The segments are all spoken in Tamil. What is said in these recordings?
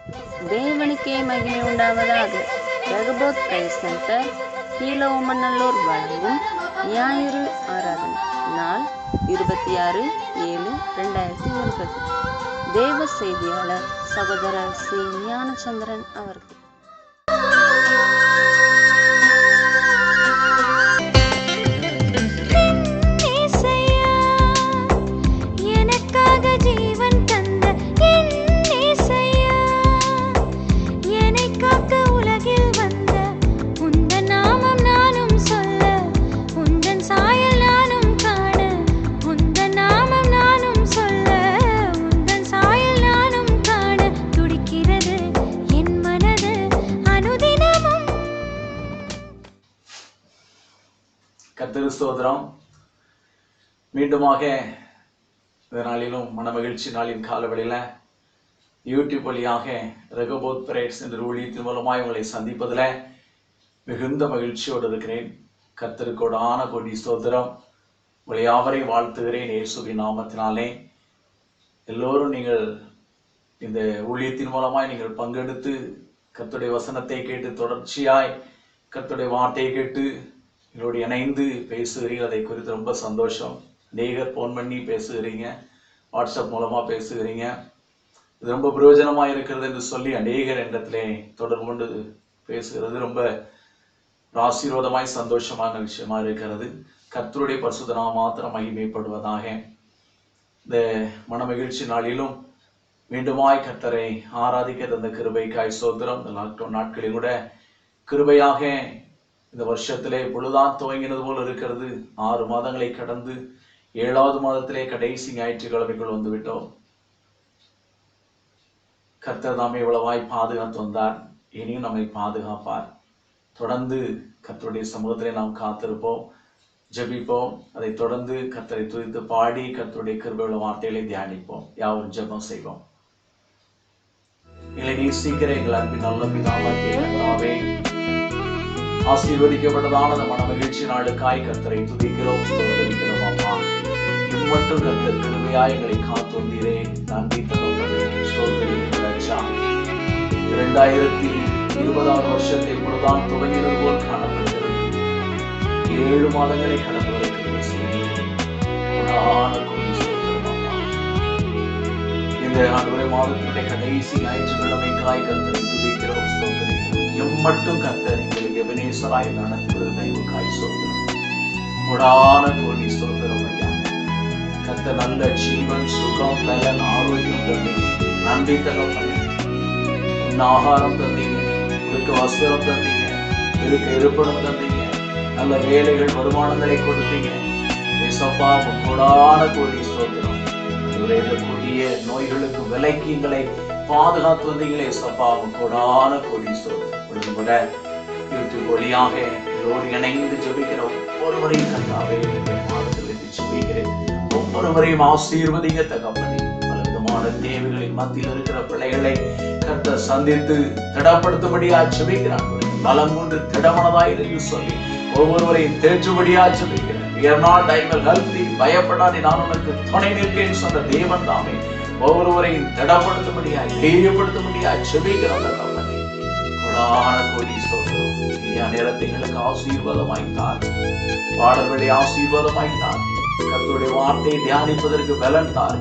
தேவனுக்கே மகிமை உண்டாவதாக. ரெகபோத் பிரைஸ் சென்டர், கீழஉமநல்லூர் வழங்கும் ஞாயிறு ஆராதனை. நாள் 26/7/2020. தேவ செய்தியாளர் சகோதரர் சி. ஞானச்சந்திரன் அவர்கள். கர்த்தருக்கு ஸ்தோத்திரம். மீண்டுமாக இந்த நாளிலும் மனமகிழ்ச்சி நாளின் காலவெளியில் யூடியூப் வழியாக ரெகபோத் பிரேயர்ஸ் என்ற ஊழியத்தின் மூலமாக உங்களை சந்திப்பதில் மிகுந்த மகிழ்ச்சியோடு இருக்கிறேன். கர்த்தருக்கோடான கோடி ஸ்தோத்திரம். உங்களை யாவரையும் வாழ்த்துகிறேன் இயேசுவின் நாமத்தினாலே. எல்லோரும் நீங்கள் இந்த ஊழியத்தின் மூலமாய் நீங்கள் பங்கெடுத்து கர்த்தருடைய வசனத்தை கேட்டு தொடர்ச்சியாய் கர்த்தருடைய வார்த்தையை கேட்டு எங்களோடு இணைந்து பேசுகிறீங்க. அதை குறித்து ரொம்ப சந்தோஷம். அநேகர் ஃபோன் பண்ணி பேசுகிறீங்க, வாட்ஸ்அப் மூலமாக பேசுகிறீங்க. இது ரொம்ப பிரயோஜனமாக இருக்கிறது என்று சொல்லி அநேகர் இடத்திலே தொடர்பு கொண்டு பேசுகிறது ரொம்ப ஆசீர்வாதமாய் சந்தோஷமான விஷயமா இருக்கிறது. கர்த்தருடைய பரிசுத்த நாமம் மாத்திரம் மகிமைப்படுவதாக. இந்த மனமகிழ்ச்சி நாளிலும் மீண்டுமாய் கர்த்தரை ஆராதிக்க தந்த கிருபைக்காய் ஸ்தோத்திரம். இந்த லாக்டவுன் நாட்களில் கூட கிருபையாக இந்த வருஷத்திலே பொழுதான் துவங்கினது போல் இருக்கிறது. 6 மாதங்களை கடந்து 7வது மாதத்திலே கடைசி ஞாயிற்றுக்கிழமைக்குள் வந்துவிட்டோம். கர்த்தர் தாமே இவ்வளவாய் பாதுகாத்து வந்தார், இனியும் நம்மை பாதுகாப்பார். தொடர்ந்து கர்த்தருடைய சமூகத்திலே நாம் காத்திருப்போம், ஜெபிப்போம். அதை தொடர்ந்து கர்த்தரை துதித்து பாடி கர்த்தருடைய கிருபையுள்ள வார்த்தைகளை தியானிப்போம். யாவரும் ஜெபம் செய்வோம். எங்களை நேசிக்கிற எங்கள் அன்பின் நல்ல பிதாவாகிய கர்த்தாவே, ஆசீர்வதிக்கப்பட்டதான அந்த மனமகிழ்ச்சி நாளுக்காய் கர்த்தரை துதிக்கிறோம், ஸ்தோத்திரிக்கிறோம். அம்மா, இம்மட்டும் கர்த்தர் கிருபையாய் எங்களை காத்து வந்தீரே, நன்றி தகப்பனே, ஸ்தோத்திரிக்கிறோம் ராஜா. 2020ஆம் வருஷத்தை இப்பொழுதுதான் துவங்கினது போல் காணப்படுகிறது. 7 மாதங்களை கடந்து வருகிறது. இந்த ஆண்டு மாதத்தினுடைய கடைசி ஞாயிற்றுக்கிழமைக்காய் கர்த்தரை துதிக்கிறோம், ஸ்தோத்திரிக்கிறோம். எம்மட்டும் கர்த்தர் எங்களுக்கு எபனேசராய் நடத்துகிற தயவுக்காய் ஸ்தோத்திரம். கொடான கோடி ஸ்தோத்திரம் ஐயா. கர்த்தர் நல்ல ஜீவன், சுகம், பலன், ஆரோக்கியம் தந்தீங்க. நன்றி தகப்பனே. ஆகாரம் தந்தீங்க, இருக்க வஸ்திரம் தந்தீங்க, இருக்க இருப்பிடம் தந்தீங்க, நல்ல வேலைகள், வருமானங்களை கொடுத்தீங்க. ஏசப்பா, கொடான கோடி ஸ்தோத்திரம். இந்த கொடிய நோய்களுக்கு விலக்கி எங்களை பாதுகாத்து வந்தீங்களே ஏசப்பா, கொடான கோடி ஸ்தோத்திரம். கூட யூடியூப் வழியாக இதோடு இணைந்து ஜெபிக்கிற ஒவ்வொருவரையும் கர்த்தாவே மாதத்தில் ஜெபிக்கிறேன். ஒவ்வொருவரையும் ஆசீர்வதிங்க தகப்பனே. பல விதமான தேவைகளின் மத்தியில் இருக்கிற பிள்ளைகளை கர்த்தர் சந்தித்து திடப்படுத்தும்படியா ஜெபிக்கிறான். பலம் கொண்டு திடமனதாய் என்று சொல்லி ஒவ்வொருவரையும் தேற்றும்படியா ஜெபிக்கிறேன். பயப்படாதே, நான் உனக்கு துணை நிற்கேன் சொன்ன தேவன் தாமே ஒவ்வொருவரையும் திடப்படுத்தும்படியா தைரியப்படுத்தும்படியா ஜெபிக்கிறான் தகப்பனே. கொடான கோடி ஸ்தோத்திரம். நேரத்தை எங்களுக்கு ஆசீர்வாதமாய்த்தான், பாடல்களை ஆசீர்வாதமாய்த்தான். கர்த்தருடைய வார்த்தையை தியானிப்பதற்கு பலன் தார்.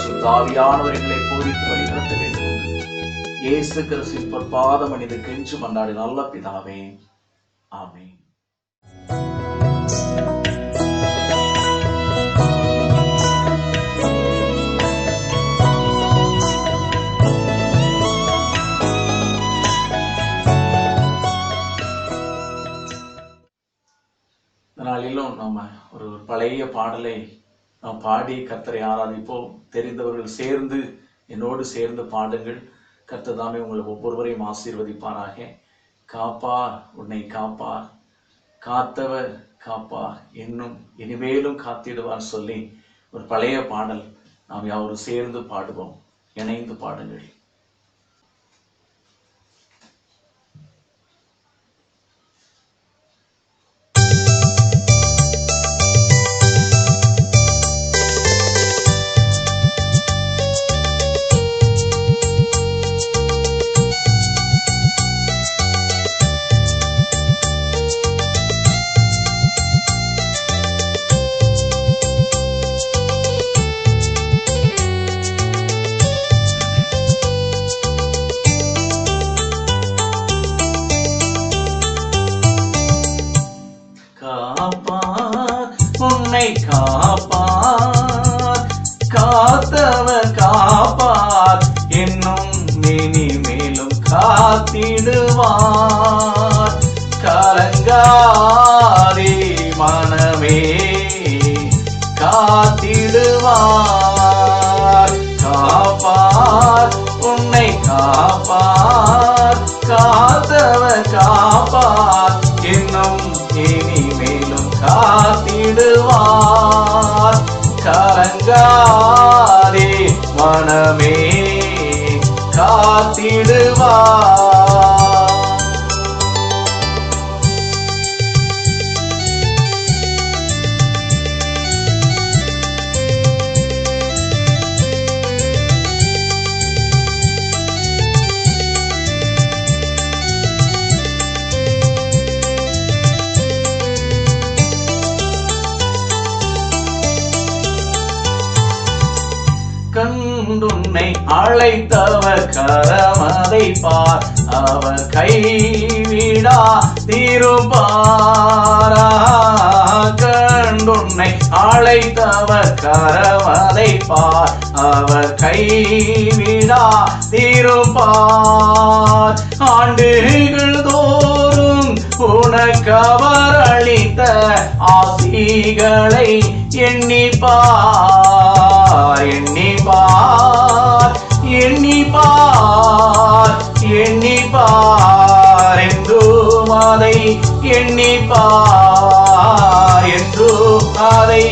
சுத்தாவியானவர் எங்களை போதித்து வழி நடத்த வேண்டும். இயேசு கிறிஸ்துவின் பொற்பாதம் அணிந்து கெஞ்சு மன்றாடி நல்ல பிதாவே, ஆமென். நாளிலும் நம்ம ஒரு பழைய பாடலை நாம் பாடி கர்த்தரை ஆராதிப்போம். தெரிந்தவர்கள் சேர்ந்து என்னோடு சேர்ந்து பாடுங்கள். கர்த்தர் தாமே உங்களை ஒவ்வொருவரையும் ஆசீர்வதிப்பாராக. காப்பார், உன்னை காப்பார், காத்தவர் காப்பார், இன்னும் இனிமேலும் காத்திடுவார் சொல்லி ஒரு பழைய பாடல் நாம் யாவரும் சேர்ந்து பாடுவோம். இணைந்து பாடுங்கள். உன்னை காப்பார், காத்தவர் காப்பார், இன்னும் இனிமேலும் காத்திடுவார். கலங்காதே மனமே, காத்திடுவார். காப்பார், உன்னை காப்பார், காத்தவர் காப்பார், இன்னும் இனிமேலும் காத்திடுவார். கலங்காதே மனமே, காத்திடுவார். கண்டுன்னை அழைத்தவர் கரமதை பார், அவர் கைவிடா திருப்பாரா. கண்டுன்னை அழைத்தவர் கரமதை பார், அவர் கைவிடா திருப்பார். ஆண்டுகள் தோறும் உனக்கவர் அளித்த ஆசிகளை எண்ணிப்பார், எண்ணிப்பார், எண்ணிப்பார், எண்ணிப்பார், என்றும் அதை எண்ணிப்பார், என்றும் அதை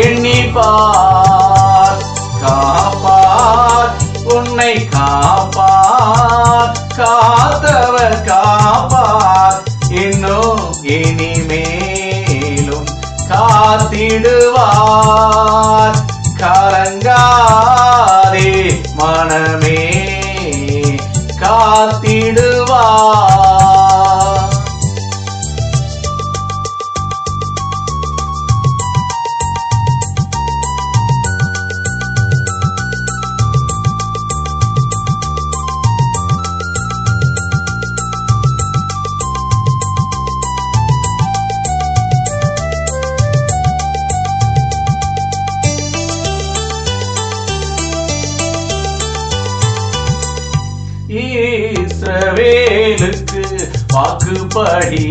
எண்ணிப்பார். காப்பார், உன்னை காப்பார், காத்தவர் காப்பார், இன்னும் இனிமேலும் காத்திடுவார். கலங்காதே மனமே, காத்திடுவார். இஸ்ரவேலுக்கு வாக்குப்படி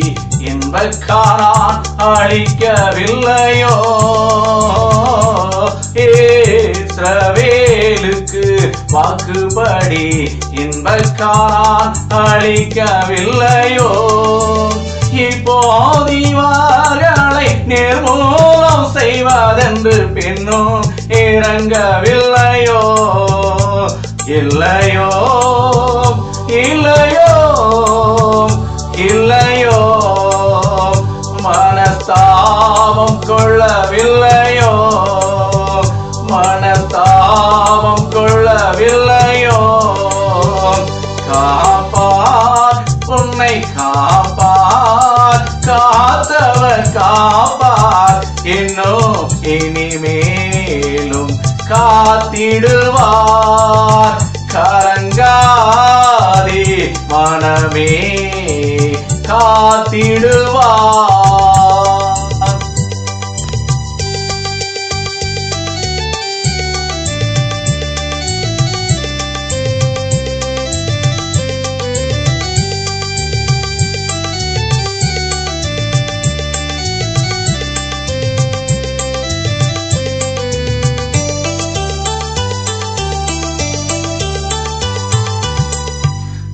இன்பக்காரான் அளிக்கவில்லையோ? இஸ்ரவேலுக்கு வாக்குப்படி இன்பக்காரான் அளிக்கவில்லையோ? இப்போது இவர்களை நிர்மூலம் செய்வதென்று பின்னும் இறங்கவில்லையோ? இல்லையோ, இல்லையோ, இல்லையோ, மனஸ்தாபம் கொள்ளவில்லையோ? மனஸ்தாபம் கொள்ளவில்லையோ? காப்பார், உன்னை காப்பார், காத்தவர் காப்பார், இன்னும் இனிமேலும் காத்திடுவார். கலங்காதே மனமே, காத்திடுவார்.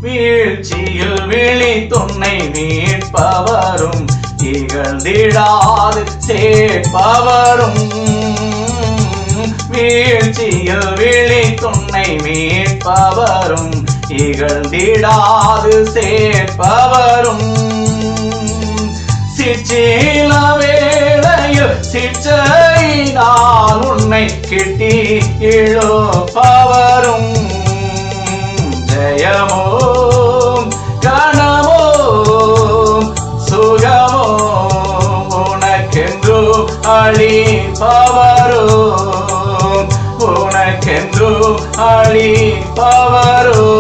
வீழ்ச்சியில் விழித்துன்னை மீட்பவரும், இகழ்ந்திடாது சேர்ப்பவரும். வீழ்ச்சியில் விழித்துன்னை மீட்பவரும், இகழ்ந்திடாது சேர்ப்பவரும். சிற்சில வேளையில் சிற்றையினால் உன்னை கிட்டி இழுப்பவரும். ஜெயமோ கணமோ சுகமோ உனக்கென்று அளிப்பவரும், உனக்கென்று அளிப்பவரும்.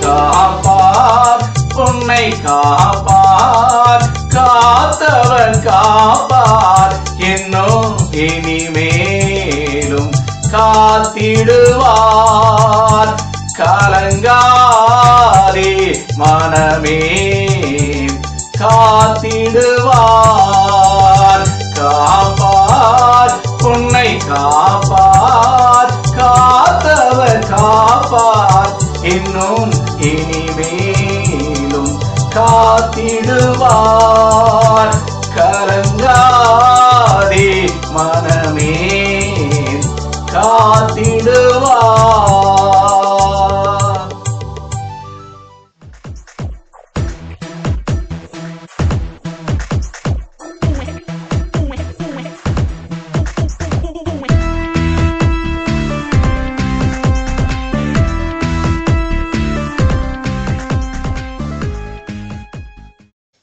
காப்பார், உன்னை காப்பார், காத்தவர் காப்பார், காத்திடுவார். கலங்காதே மனமே காத்திடுவார். காப்பார் உன்னை காப்பார். காத்தவர் காப்பார் இன்னும் இனிமேலும் காத்திடுவார். கலங்காதே மனமே காத்திடுவார்.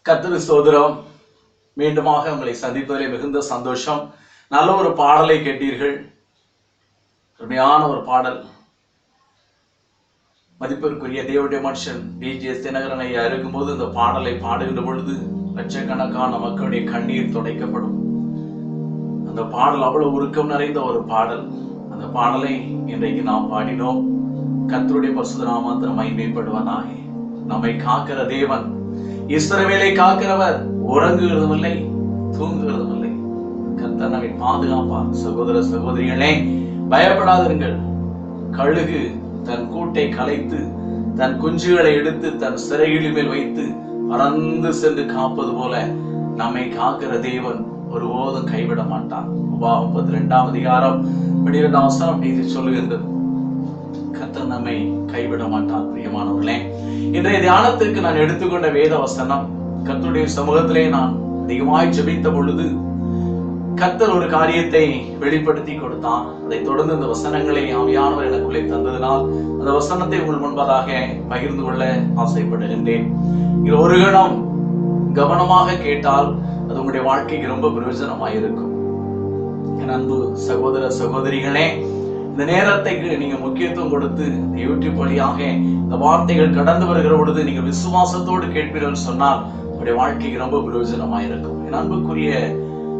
கர்த்தருக்கு ஸ்தோத்திரம். மீண்டுமாக உங்களை சந்திப்பதிலே மிகுந்த சந்தோஷம். நல்ல ஒரு பாடலை கேட்டீர்கள். அருமையான ஒரு பாடல். மதிப்பிற்குரிய தேவனுடைய மனுஷன் பிஜிஎஸ் தினகரன் ஐயா இருக்கும்போது இந்த பாடலை பாடுகின்ற பொழுது லட்சக்கணக்கான மக்களுடைய கண்ணீர் துடைக்கப்படும். அந்த பாடல் அவ்வளவு உருக்கம் நிறைந்த ஒரு பாடல். அந்த பாடலை இன்றைக்கு நாம் பாடினோம். கர்த்தருடைய பரிசுத்த நாமத்தில் மகிமைப்படுவதாக. நம்மை காக்கிற தேவன், இஸ்ரவேலை காக்கிறவர் உறங்குகிறதும் இல்லை, தூங்குகிறதும் இல்லை. கர்த்தர் நம்மை பாதுகாப்பார். சகோதர சகோதரிகளே, பயப்படாதிருங்கள். கழுகு தன் கூட்டை கலைத்து தன் குஞ்சுகளை எடுத்து தன் சிறைகளின் மேல் வைத்து பறந்து சென்று காப்பது போல நம்மை காக்கிற தேவன் ஒருபோதும் கைவிட மாட்டார். உபாகமம் 32ஆம் அதிகாரம் 12ஆம் வசனம் இது சொல்லுகின்றது. கர்த்தர் நம்மை கைவிட மாட்டார். பிரியமானவர்களே, இன்றைய தியானத்திற்கு நான் எடுத்துக்கொண்ட வேத வசனம், கர்த்தருடைய சமூகத்திலே நான் அதிகமாய் ஜெபித்த பொழுது கர்த்தர் ஒரு காரியத்தை வெளிப்படுத்தி கொடுத்தார். அதை தொடர்ந்து இந்த வசனங்களை ஆவியானவர் எனக்குள்ளே தந்ததினால் அந்த வசனத்தை உங்கள் முன்பதாக பகிர்ந்து கொள்ள ஆசைப்படுகின்றேன். இது ஒரு கணம் கவனமாக கேட்டால் அது உங்களுடைய வாழ்க்கைக்கு ரொம்ப பிரயோஜனமாக இருக்கும். என் அன்பு சகோதர சகோதரிகளே, இந்த நேரத்தைக்கு நீங்க முக்கியத்துவம் கொடுத்து யூடியூப் வழியாக இந்த வார்த்தைகள் கடந்து வருகிற பொழுது நீங்க விசுவாசத்தோடு கேட்பீர்கள் சொன்னால் உங்களுடைய வாழ்க்கைக்கு ரொம்ப பிரயோஜனமாக இருக்கும். என் அன்புக்குரிய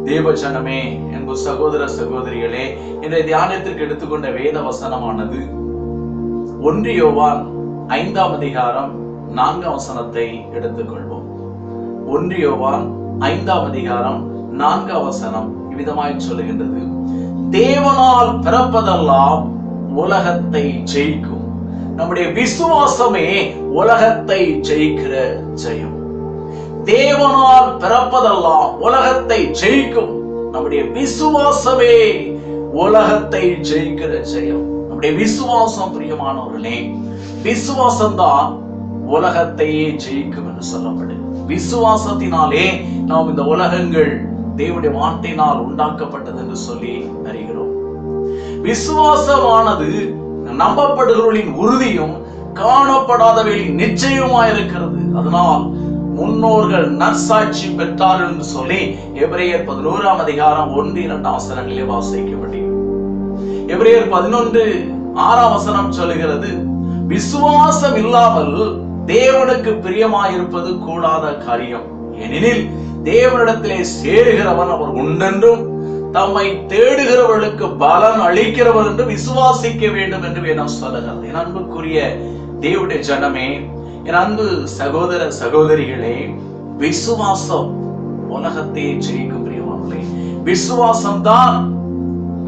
தேவ ஜனமே, என்பது சகோதர சகோதரிகளே, இன்றைய தியானத்திற்கு எடுத்துக்கொண்ட வேத வசனமானது 1 யோவான் 5ஆம் அதிகாரம் 4ஆம் வசனத்தை எடுத்துக்கொள்வோம். 1 யோவான் 5ஆம் அதிகாரம் 4ஆம் வசனம் இவ்விதமாய் சொல்லுகின்றது: தேவனால் பிறப்பதெல்லாம் உலகத்தை ஜெயிக்கும். நம்முடைய விசுவாசமே உலகத்தை ஜெயிக்கிற ஜெயம். தேவனால் பிறப்பதெல்லாம் உலகத்தை ஜெயிக்கும். நம்முடைய விசுவாசமே உலகத்தை ஜெயிக்கிற ஜெயம். நம்முடைய விசுவாசம், பிரியமானவர்களே, விசுவாசம்தான் உலகத்தையே ஜெயிக்கும் என்று சொல்லப்படுது. விசுவாசத்தினாலே நாம் இந்த உலகங்கள் தேவனுடைய வார்த்தையினால் உண்டாக்கப்பட்டது என்று சொல்லி அறிகிறோம். விசுவாசமானது நம்பப்படுகிறவர்களின் உறுதியும் காணப்படாதவர்களின் நிச்சயமாயிருக்கிறது. அதனால் முன்னோர்கள் நற்சாட்சி பெற்றார்கள் என்று சொல்லி எபிரேயர் 11ஆம் அதிகாரம் 1-2 வசனங்களிலே வாசிக்க முடியும். எபிரேயர் 11:6 வசனம் சொல்லுகிறது: விசுவாசம் இல்லாமல் தேவனுக்கு பிரியமாயிருப்பது கூடாத காரியம். ஏனெனில் தேவனிடத்திலே சேருகிறவன் அவர் உண்டென்றும் தம்மை தேடுகிறவர்களுக்கு பலன் அளிக்கிறவர் என்று விசுவாசிக்க வேண்டும் என்று வேதம் சொல்லுகிறது. என் அன்புக்குரிய தேவனுடைய ஜனமே, என் அன்பு சகோதர சகோதரிகளே, விசுவாசம் உலகத்தையே ஜெயிக்கும். பிரியமானவர்களே, விசுவாசம் தான்.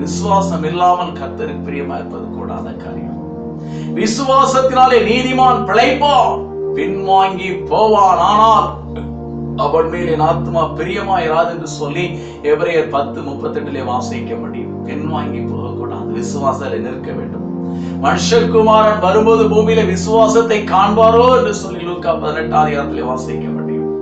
விசுவாசம் இல்லாமல் கர்த்தருக்கு பிரியமா இருப்பது கூடாத காரியம். விசுவாசத்தினாலே நீதிமான் பிழைப்பான், பின்வாங்கி போவான், ஆனால் அவன் மேல் என் ஆத்மா பிரியமாயிராது என்று சொல்லி எபிரேயர் 10:38 வாசிக்க முடியும். பின்வாங்கி போகக்கூடாது, விசுவாசத்தை நிற்க வேண்டும். மனுஷகுமாரன் வரும்போது பூமியில விசுவாசத்தை காண்பாரோ என்று சொல்லி லூக்கா 18ஆம் அதிகாரத்திலே வாசிக்க முடியும்.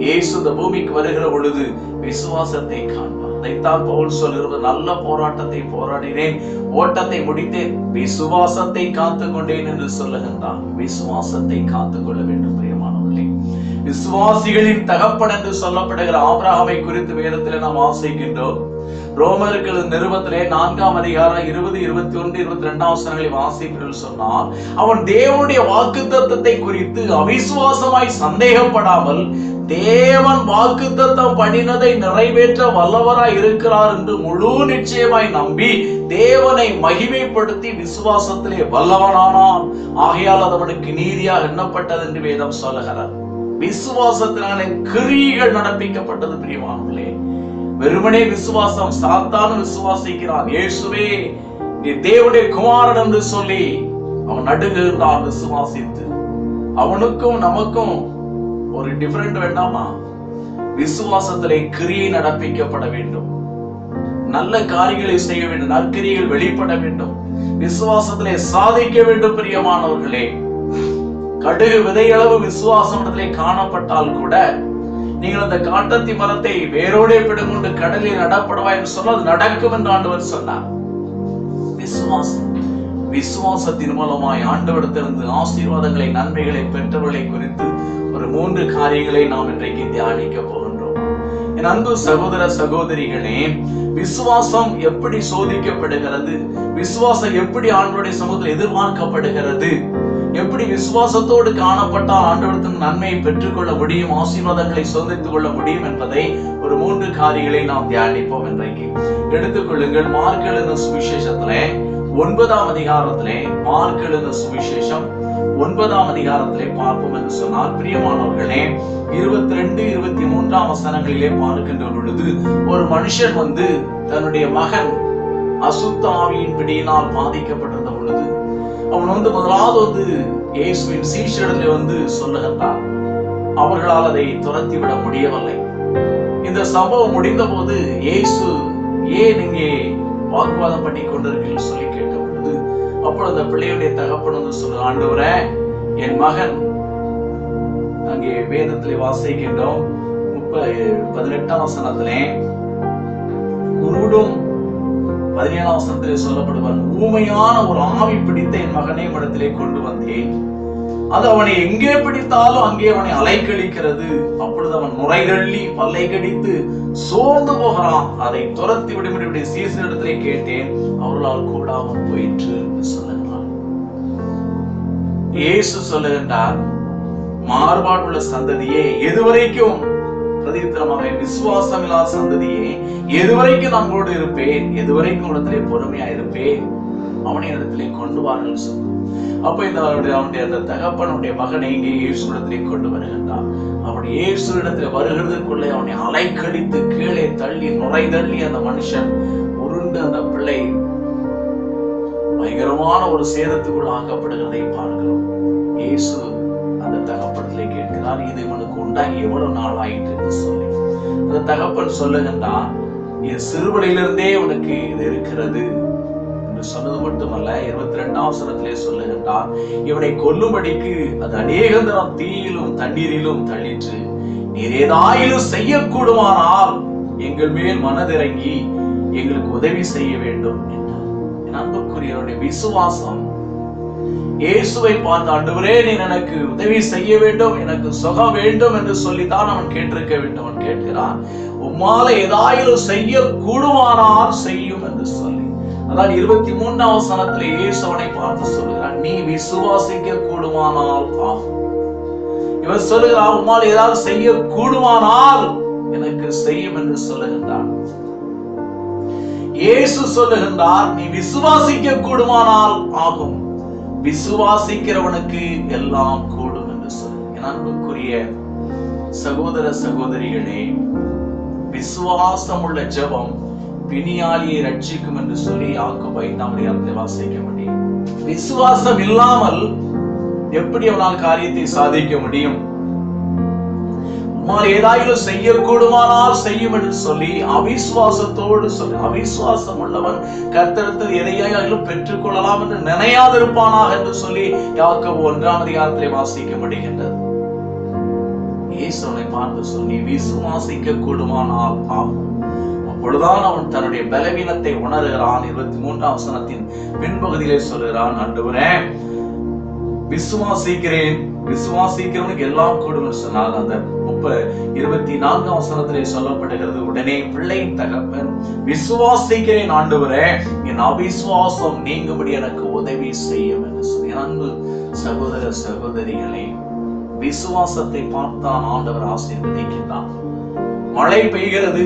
இயேசு இந்த பூமிக்கு வருகிற பொழுது விசுவாசத்தை காண்பார். அதைத்தான் பவுல் சொல்கிறது: நல்ல போராட்டத்தை போராடினேன், ஓட்டத்தை முடித்தேன், விசுவாசத்தை காத்துக் கொண்டேன் என்று சொல்லுகின்றார். விசுவாசத்தை காத்துக் கொள்ள வேண்டும். பிரியமானவர்களே, விசுவாசிகளின் தகப்பன் என்று சொல்லப்படுகிற ஆபிரகாமை குறித்து வேதத்தில் நாம் வாசிக்கின்றோம். ரோமர்கள் நிருபத்திலே 4ஆம் அதிகாரம் 20, 21, 22 வசனங்களை வாசிப்பீர்கள் சொன்னால், அவன் தேவனுடைய வாக்குத்தத்தத்தை குறித்து அவிசுவாசமாய் சந்தேகப்படாமல் தேவன் வாக்குத்தத்தம் பண்ணினதை நிறைவேற்ற வல்லவராய் இருக்கிறார் என்று முழு நிச்சயமாய் நம்பி தேவனை மகிமைப்படுத்தி விசுவாசத்திலே வல்லவனானான். ஆகையால் அது அவனுக்கு நீதியாக எண்ணப்பட்டது என்று வேதம் சொல்லுகிறார். விசுவாசத்தினாலே கிரியைகள் நடப்பிக்கப்பட்டது. பிரியமானவர்களே, வெறுமனே விசுவாசம், சாத்தான் விசுவாசிக்கிறான், இயேசுவே நீ தேவனுடைய குமாரன் என்று சொல்லி அவன் நடுங்குகிறான் விசுவாசித்து. அவனுக்கும் நமக்கும் ஒரு டிஃபரெண்ட் வேண்டாமா? விசுவாசத்திலே கிரியை நடப்பிக்கப்பட வேண்டும், நல்ல காரியங்களை செய்ய வேண்டும், நற்கிரியைகள் வெளிப்பட வேண்டும், விசுவாசத்திலே சாதிக்க வேண்டும். பிரியமானவர்களே, கடுகு விதையளவு விசுவாசத்திலே காணப்பட்டால் கூட நீங்கள் அந்த காட்டத்தி மரத்தை வேரோடே பிடுங்கொண்டு கடலில் நடப்படுவாய் என்று சொன்னால் அது நடக்கும் என்று ஆண்டவர் சொன்னார். விசுவாசம், விசுவாசத்தின் மூலமாய் ஆண்டவரிடத்திலிருந்து ஆசீர்வாதங்களை, நன்மைகளை பெற்றவர்களை குறித்து ஒரு 3 காரியங்களை நாம் இன்றைக்கு தியானிக்க போகின்றோம். என் அன்பு சகோதர சகோதரிகளே, விசுவாசம் எப்படி சோதிக்கப்படுகிறது, விசுவாசம் எப்படி ஆண்டவருடைய சமூகத்தில் எதிர்பார்க்கப்படுகிறது, எப்படி விசுவாசத்தோடு காணப்பட்டால் ஆண்டவரிடத்தின் நன்மையை பெற்றுக்கொள்ள முடியும், ஆசீர்வாதங்களை சொந்தித்துக் கொள்ள முடியும் என்பதை ஒரு 3 காரியங்களை நாம் தியானிப்போம். இன்றைக்கு எடுத்துக்கொள்ளுங்கள். மார்க் எழுதின சுவிசேஷத்திலே 9ஆம் அதிகாரத்திலே, மார்க் எழுதின சுவிசேஷம் 9ஆம் அதிகாரத்திலே பார்ப்போம் என்று சொன்னால், பிரியமானவர்களே, 22, 23 வசனங்களிலே பார்க்கின்ற பொழுது ஒரு மனுஷன் வந்து தன்னுடைய மகன் அசுத்த ஆவியின் பிடியினால் பாதிக்கப்பட்டிருந்த பொழுது அவன் முதலாவது இயேசுவின் சீஷரிடத்திலே சொல்லுகின்றான். அவர்களால் அதை துரத்தி விட முடியவில்லை. இந்த சம்பவம் முடிந்த போது இயேசு ஏன் இங்கே வாக்குவாதம் பண்ணி கொண்டிருக்கீர்கள் சொல்லி கேட்ட பொழுது, அப்பொழுது அந்த பிள்ளையுடைய தகப்பன் சொல்ற, ஆண்டவரே, என் மகன், அங்கே வேதத்திலே வாசிக்கின்றோம் 18ஆம் வசனத்திலே, குருடும் 17ஆம் வசனத்திலே சொல்லப்படுவார், ஊமையான ஒரு ஆவி பிடித்த என் மகனை இடத்திலே கொண்டு வந்தேன். அது அவனை எங்கே பிடித்தாலும் அங்கே அவனை அலைக்கழிக்கிறது. அப்பொழுது அவன் முறைதள்ளி பல்லை கடித்து சோர்ந்து போகிறான். அதை துரத்தி விடும்படி சீசரிடத்திலே கேட்டேன், அவர்களால் கூடாமல் போயிற்று என்று சொல்லுகிறான். இயேசு சொல்லுகின்றார், மாறுபாடுள்ள சந்ததியே, எதுவரைக்கும் பிரதித்திரமாக விசுவாசம் இல்லாத சந்ததியே, எதுவரைக்கும் நான் உங்களோடு இருப்பேன், எதுவரைக்கும் இடத்திலே பொறுமையா இருப்பேன், அவனை இடத்திலே கொண்டு வாருங்கள் சொன்னார். அப்ப அவனுடைய அந்த தகப்பனுடைய மகனை இங்கே இயேசு இடத்திலே கொண்டு வருகின்றான். அவன் இயேசு இடத்துல வருகிறதுக்குள்ளே அவனை அலைக்கழித்து கீழே தள்ளி நுரைதள்ளி அந்த மனுஷன் உருண்டு அந்த பிள்ளை பயங்கரமான ஒரு சேதத்துக்குள் ஆக்கப்படுகிறதை பார்க்கிறோம். இயேசு அந்த தகப்பனத்திலே கேட்கிறார், இது இவனுக்கு உண்டாகி எவ்வளவு நாள் ஆயிற்று என்று சொல்லி. அந்த தகப்பன் சொல்லுகின்றான், என் சிறுவழியிலிருந்தே உனக்கு இது இருக்கிறது என்று சொன்னது மட்டுமல்ல, 22ஆம் வசனத்திலே சொல்லுகின்றான், இவனை கொல்லும்படிக்கு அது அநேக தரம் தீயிலும் தண்ணீரிலும் தள்ளிற்று. நீர் ஏதாயிலும் செய்யக்கூடுமானால் எங்கள் மேல் மனதிறங்கி எங்களுக்கு உதவி செய்ய வேண்டும் என்றார். என் அன்புக்குரியவருடைய விசுவாசம் இயேசுவை பார்த்து, ஆண்டவரே நீர் எனக்கு உதவி செய்ய வேண்டும், எனக்கு சுகம் வேண்டும் என்று சொல்லித்தான் அவன் கேட்டிருக்க வேண்டும். அவன் கேட்கிறான், உம்மால ஏதாயிலும் செய்ய கூடுமானால் செய்யும் என்று சொல்லி. அதான் 23ஆம் வசனத்திலே இயேசு அவனை பார்த்து சொல்கிறான், நீ விசுவாசிக்க கூடுமானால் ஆகும். இவர் சொல்லுகிறான், உம்மால் ஏதாவது செய்ய கூடுமானால் எனக்கு செய்யும் என்று சொல்லுகின்றான். இயேசு சொல்லுகின்றார், நீ விசுவாசிக்க கூடுமானால் ஆகும். விசுவாசிக்கிறவனுக்கு எல்லாம் கூடும் என்று சொல்லி. என் அன்புக்குரிய சகோதர சகோதரிகளே, விசுவாசம் உள்ள ஜெபம் பிணியாளியை ரட்சிக்கும் என்று சொல்லி யாக்கோபு 5ஆம் அதிகாரத்தில் வாசிக்க முடியும். விசுவாசம் இல்லாமல் எப்படி அவனால் காரியத்தை சாதிக்க முடியும்? உம்மால் ஏதாயிலும் செய்யக்கூடுமானால் செய்யும் என்று சொல்லி அவிசுவாசத்தோடு சொல்லி, அவிசுவாசம் உள்ளவன் கர்த்தரிடத்தில் எதையாயிலும் பெற்றுக் கொள்ளலாம் என்று நினையாதிருப்பானாக என்று சொல்லி யாக்கோபு 1ஆம் அதிகாரத்திலே வாசிக்க முடிகின்றது. இயேசுவை பார்த்து சொல்லி, விசுவாசிக்க கூடுமானால் ஆகும். அப்பொழுதுதான் அவன் தன்னுடைய பலவீனத்தை உணர்கிறான். 23ஆம் வசனத்தின் பின்பகுதியிலே சொல்கிறான், ஆண்டவரே விசுவாசிக்கிறேன், விசுவாசிக்கிறவனுக்கு எல்லாம் கூடும் சொன்னால் அந்த 24 வசனத்திலே சொல்லப்படுகிறது, உடனே பிள்ளையின் தகப்பன், விசுவாசிக்கிறேன் ஆண்டவரே, என் அவிசுவாசம் நீங்கும்படி எனக்கு உதவி செய்யும் என்று சொல்லி. அன்பு சகோதர சகோதரிகளே, விசுவாசத்தை பார்த்தான் ஆண்டவர் ஆசீர்வதிக்கிறார். மழை பெய்கிறது,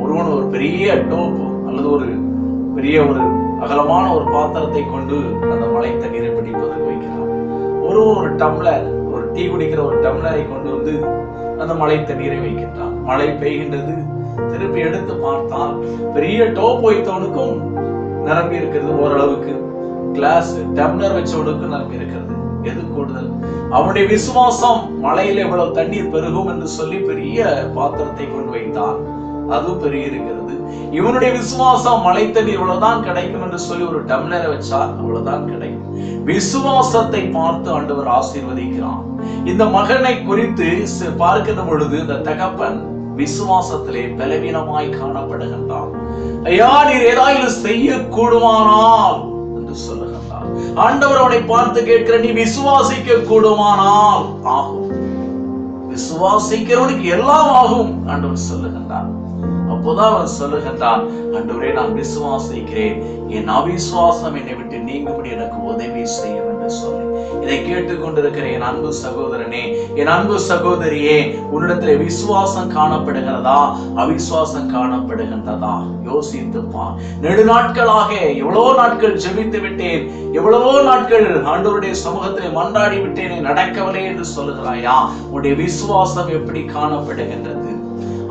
ஒருவன் ஒரு பெரிய டோப் அல்லது ஒரு பெரிய ஒரு அகலமான ஒரு பாத்திரத்தை கொண்டு அந்த மழை தண்ணீரை பிடிப்பதற்கு வைக்கிறார். ஒரு டம்ளர், ஒரு டீ குடிக்கிற ஒரு டம்ளரை கொண்டு வந்து அந்த மழை தண்ணீரை வைக்கின்றார். மழை பெய்கின்றது, திருப்பி எடுத்து பார்த்தால் பெரிய டோப் வைத்தவனுக்கும் நிரம்பி இருக்கிறது, ஓரளவுக்கு கிளாஸ் டம்ளர் வச்சவனுக்கும் நிரம்பி இருக்கிறது. எது கூடுதல்? அவனுடைய விசுவாசம் மழையில இவ்வளவு தண்ணீர் பெருகும் என்று சொல்லி பெரிய பாத்திரத்தை கொண்டு வைத்தான், அதுவும் பெருகி இருக்கிறது. இவனுடைய விசுவாசம் மழை தண்ணீர் இவ்வளவுதான் கிடைக்கும் என்று சொல்லி ஒரு டம்ளரை வச்சார், அவ்வளவுதான் கிடைக்கும். விசுவாசத்தை பார்த்து ஆண்டவர் ஆசீர்வதிக்கிறான். இந்த மகனை குறித்து பார்க்கின்ற பொழுது இந்த தகப்பன் விசுவாசத்திலே பலவீனமாய் காணப்படுகின்றான். ஐயா, நீர் ஏதாவது செய்ய கூடுமானால் என்று சொல்லுகின்றார். ஆண்டவர் அவனை பார்த்து கேட்கிற, நீ விசுவாசிக்க கூடுமானால் ஆகும். விசுவாசிக்கிறவனுக்கு எல்லாம் ஆகும் ஆண்டவர் சொல்லுகின்றார். அப்போதான் அவன் சொல்லுகின்றான், ஆண்டவரே, நான் விசுவாசிக்கிறேன், என் அவிசுவாசம் என்னை விட்டு நீங்கும்படி எனக்கு உதவி செய்யும் என்று சொல்லி. இதை கேட்டுக்கொண்டிருக்கிற என் அன்பு சகோதரனே, என் அன்பு சகோதரியே, உன்னிடத்திலே விசுவாசம் காணப்படுகிறதா, அவிசுவாசம் காணப்படுகின்றதா? யோசித்துப்பா. நெடுநாட்களாக எவ்வளவோ நாட்கள் ஜெபித்து விட்டேன், எவ்வளவோ நாட்கள் ஆண்டவருடைய சமூகத்திலே மன்றாடி விட்டேனே, நடக்கவில்லை என்று சொல்லுகிறாயா? உன்னுடைய விசுவாசம் எப்படி காணப்படுகின்றது?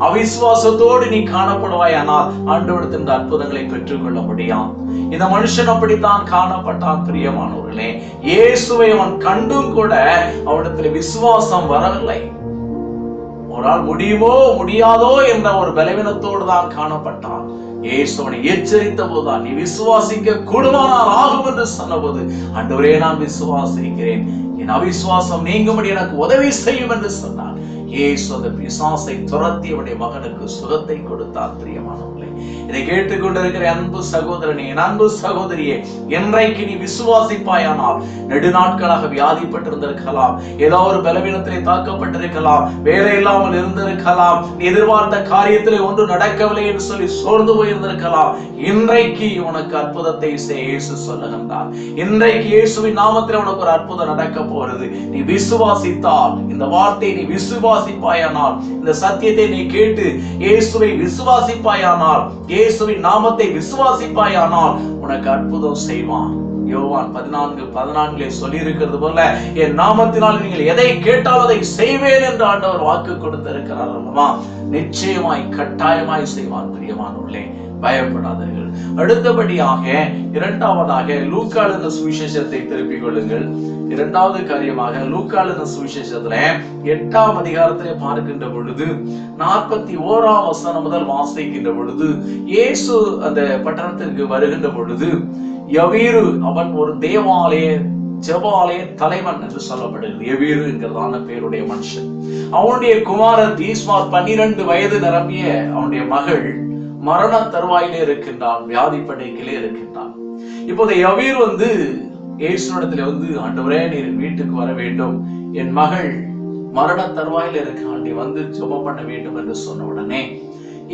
அவிசுவாசத்தோடு நீ காணப்படுவாயானால் ஆண்டவரிடத்தில் இந்த அற்புதங்களை பெற்றுக்கொள்ள முடியும். இந்த மனுஷன் அப்படித்தான் காணப்பட்டான். பிரியமானவர்களே, இயேசுவை அவன் கண்டும் கூட அவனிடத்தில் விசுவாசம் வரவில்லை. ஒரு நாள் முடியுமோ முடியாதோ என்ற ஒரு பலவீனத்தோடு தான் காணப்பட்டான். இயேசு அவனை எச்சரித்த போதுதான், நீ விசுவாசிக்க கூடுமானால் ஆகும் என்று சொன்னபோது, ஆண்டவரே, நான் விசுவாசிக்கிறேன், என் அவிசுவாசம் நீங்கும்படி எனக்கு உதவி செய்யும் என்று சொன்னான். இயேசு அந்த பிசாசை துரத்தி அவனுடைய மகனுக்கு சுகத்தை கொடுத்தார். பிரியமானவர்களே, இதை கேட்டுக்கொண்டிருக்கிற அன்பு சகோதரனே, அன்பு சகோதரியே, என்றைக்கு நீ விசுவாசிப்பாயானால், நெடுநாட்களாக வியாதிப்பட்டிருந்திருக்கலாம், ஏதோ ஒரு பலவீனத்திலே தாக்கப்பட்டிருக்கலாம், வேலை இல்லாமல் இருந்திருக்கலாம், எதிர்பார்த்த காரியத்திலே ஒன்று நடக்கவில்லை என்று சொல்லி சோர்ந்து போயிருந்திருக்கலாம். இன்றைக்கு உனக்கு அற்புதத்தை இயேசு சொல்லுகின்றார். இன்றைக்கு இயேசுவின் நாமத்தில் உனக்கு ஒரு அற்புதம் நடக்க போறது. நீ விசுவாசித்தால், இந்த வார்த்தையை நீ விசுவாசிப்பாயானால், இந்த சத்தியத்தை நீ கேட்டு இயேசுவை விசுவாசிப்பாயானால், இயேசுவின் நாமத்தை விசுவாசிப்பாயானால் உனக்கு அற்புதம் செய்வான். யோவான் 14:14 சொல்லி இருக்கிறது போல, என் நாமத்தினால் நீங்கள் எதை கேட்டால் அதை செய்வேன் என்று ஆண்டவர் வாக்கு கொடுத்திருக்கிறார் அல்லவா? நிச்சயமாய் கட்டாயமாய் செய்வான். பிரியமானவர்களே, பயப்படாதீர்கள். அடுத்தபடியாக இரண்டாவதாக லூக்கா எழுதின சுவிசேஷத்தை திருப்பிக் கொள்ளுங்கள். இரண்டாவது காரியமாக லூக்கா எழுதின சுவிசேஷத்துல 8ஆம் அதிகாரத்திலே பார்க்கின்ற பொழுது 41ஆம் வசனம் முதல் வாசிக்கின்ற பொழுது, இயேசு அந்த பட்டணத்திற்கு வருகின்ற பொழுது, யவீரு அவன் ஒரு ஜெபாலய தலைவன் என்று சொல்லப்படுகிறது. யவீரு என்கிறதான பேருடைய மனுஷன். அவனுடைய குமாரன் தீஸ்மார் 12 வயது நிரம்பிய அவனுடைய மகள் மரண தருவாயிலே இருக்கின்றான், வியாதி படுக்கையிலே இருக்கின்றான். இப்போது யவீர் இயேசுவிடத்திலே ஆண்டவரே, நீர் வீட்டுக்கு வர வேண்டும், என் மகள் மரண தருவாயில இருக்கான், நீ ஜெபம் பண்ண வேண்டும் என்று சொன்ன உடனே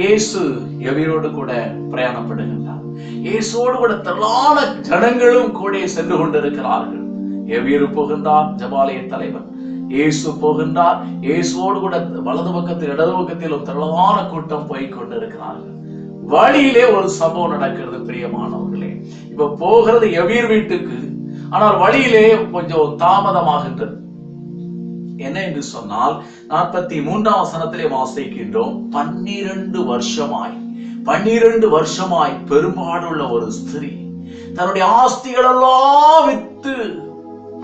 இயேசு யவீரோடு கூட பிரயாணப்படுகின்றார். இயேசுவோடு கூட திரளான ஜனங்களும் கூட சென்று கொண்டிருக்கிறார்கள். யவீரு போகின்றார், ஜெபாலய தலைவன். இயேசு போகின்றார், இயேசுவோடு கூட வலது பக்கத்தில் இடது பக்கத்திலும் திரளான கூட்டம் போய் கொண்டிருக்கிறார்கள். வழியிலே ஒரு சம்பவம் நடக்கிறது. பிரியமானவர்களே, இப்ப போகிறது யவீர் வீட்டுக்கு, ஆனால் வழியிலே கொஞ்சம் தாமதமாகின்றது. என்ன என்று சொன்னால் 43ஆம் வசனத்திலே வாசிக்கின்றோம், 12 வருஷமாய் பெரும்பாடுள்ள ஒரு ஸ்திரீ தன்னுடைய ஆஸ்திகள் எல்லாம் வித்து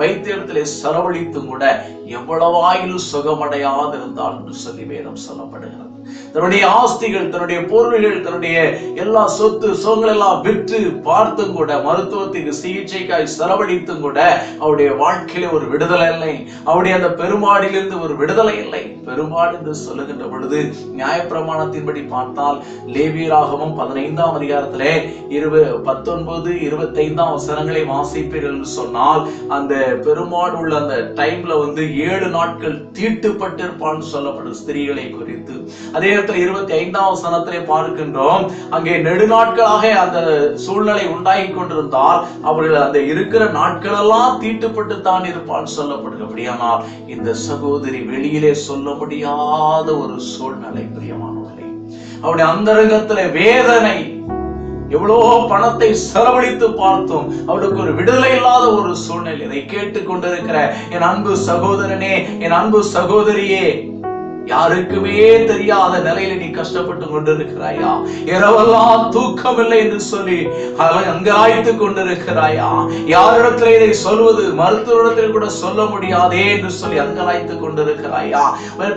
வைத்தியத்திலே செலவழித்தும் கூட எவ்வளவாயிலும் சுகமடையாது இருந்தால் என்று சொல்லி வேதம் சொல்லப்படுகிறது. தன்னுடைய ஆஸ்திகள், தன்னுடைய பொருள்கள், தன்னுடைய எல்லா சொத்து சுகங்கள் எல்லாம் விற்று பார்த்தும் கூட, மருத்துவத்துக்கு சிகிச்சைக்காய் செலவழித்தும் கூட அவருடைய வாழ்க்கையில ஒரு விடுதலை இல்லை. அவருடைய அந்த பெருமாடிலிருந்து ஒரு விடுதலை இல்லை. பெருமாடு என்று சொல்லுகின்ற பொழுது நியாயப்பிரமாணத்தின்படி பார்த்தால் லேவியராகமம் 15ஆம் அதிகாரத்திலே 19, 25ஆம் வசனங்களை வாசிப்பீர்கள் என்று சொன்னால், அந்த பெருமாடு உள்ள அந்த டைம்ல 7 நாட்கள் தீட்டுப்பட்டிருப்பான்னு சொல்லப்படும் ஸ்திரீகளை குறித்து. அதே நேரத்தில் 25ஆம் வசனத்திலே பார்க்கின்றோம், அங்கே நெடுநாட்களாக அந்த சூழ்நிலை உண்டாகி கொண்டிருந்தால் அவர்கள் அந்த இருக்கிற நாட்களெல்லாம் தீட்டுப்பட்டு தான் இருப்பான்னு சொல்லப்படுது. அப்படியானால் இந்த சகோதரி வெளியிலே சொல்ல முடியாத ஒரு சூழ்நிலை பிரியமானவர்களே. அவருடைய அந்தரங்கத்திலே வேதனை, எவ்வளவோ பணத்தை செலவழித்து பார்த்தோம், அவளுக்கு ஒரு விடுதலை இல்லாத ஒரு சூழ்நிலை. இதை கேட்டுக் கொண்டிருக்கிற என் அன்பு சகோதரனே, என் அன்பு சகோதரியே, யாருக்குமே தெரியாத நிலையில நீ கஷ்டப்பட்டு கொண்டிருக்கிறாயா? இரவெல்லாம் தூக்கம் இல்லை என்று சொல்லி அங்கலாய்த்து கொண்டிருக்கிறாயா? யாரிடத்துல இதை சொல்வது, மருத்துவரிடத்தில் கூட சொல்ல முடியாதே என்று சொல்லி அங்கலாய்த்து கொண்டிருக்கிறாயா?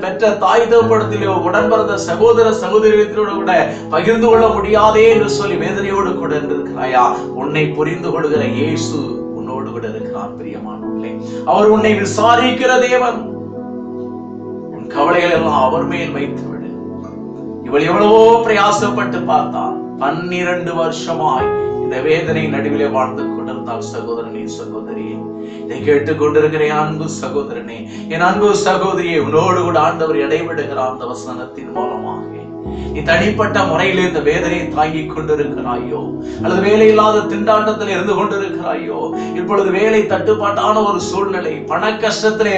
பெற்ற தாய் தகப்பனிடத்திலோ உடன் பிறந்த சகோதர சகோதரிகளோட கூட பகிர்ந்து கொள்ள முடியாதே என்று சொல்லி வேதனையோடு கூட இருக்கிறாயா? உன்னை புரிந்து கொள்கிற இயேசு உன்னோடு கூட இருக்கிறார் பிரியமானவர்களே. அவர் உன்னை விசாரிக்கிற தேவன். கவலைகள் எல்லாம் அவர் மேல் வைத்து விடு. இவள் எவ்வளவோ பிரயாசப்பட்டு பார்த்தார். 12 வருஷமாய் இந்த வேதனை நடுவிலே வாழ்ந்து கொண்டிருந்தால் சகோதரனே, சகோதரியே, இதை கேட்டுக் கொண்டிருக்கிற என் அன்பு சகோதரனே, என் அன்பு சகோதரியே, உன்னோடு கூட ஆண்டவர் இடைவிடுகிறார். அந்த வசனத்தின் மூலமாக நீ தனிப்பட்ட முறையில் இந்த வேதனையை தாங்கிக் கொண்டிருக்கிறாயோ, அல்லது வேலை இல்லாத திண்டாட்டத்தில் இருந்து கொண்டிருக்கிறாயோ, இப்பொழுது வேலை தட்டுப்பாட்டான ஒரு சூழ்நிலை, பண கஷ்டத்திலே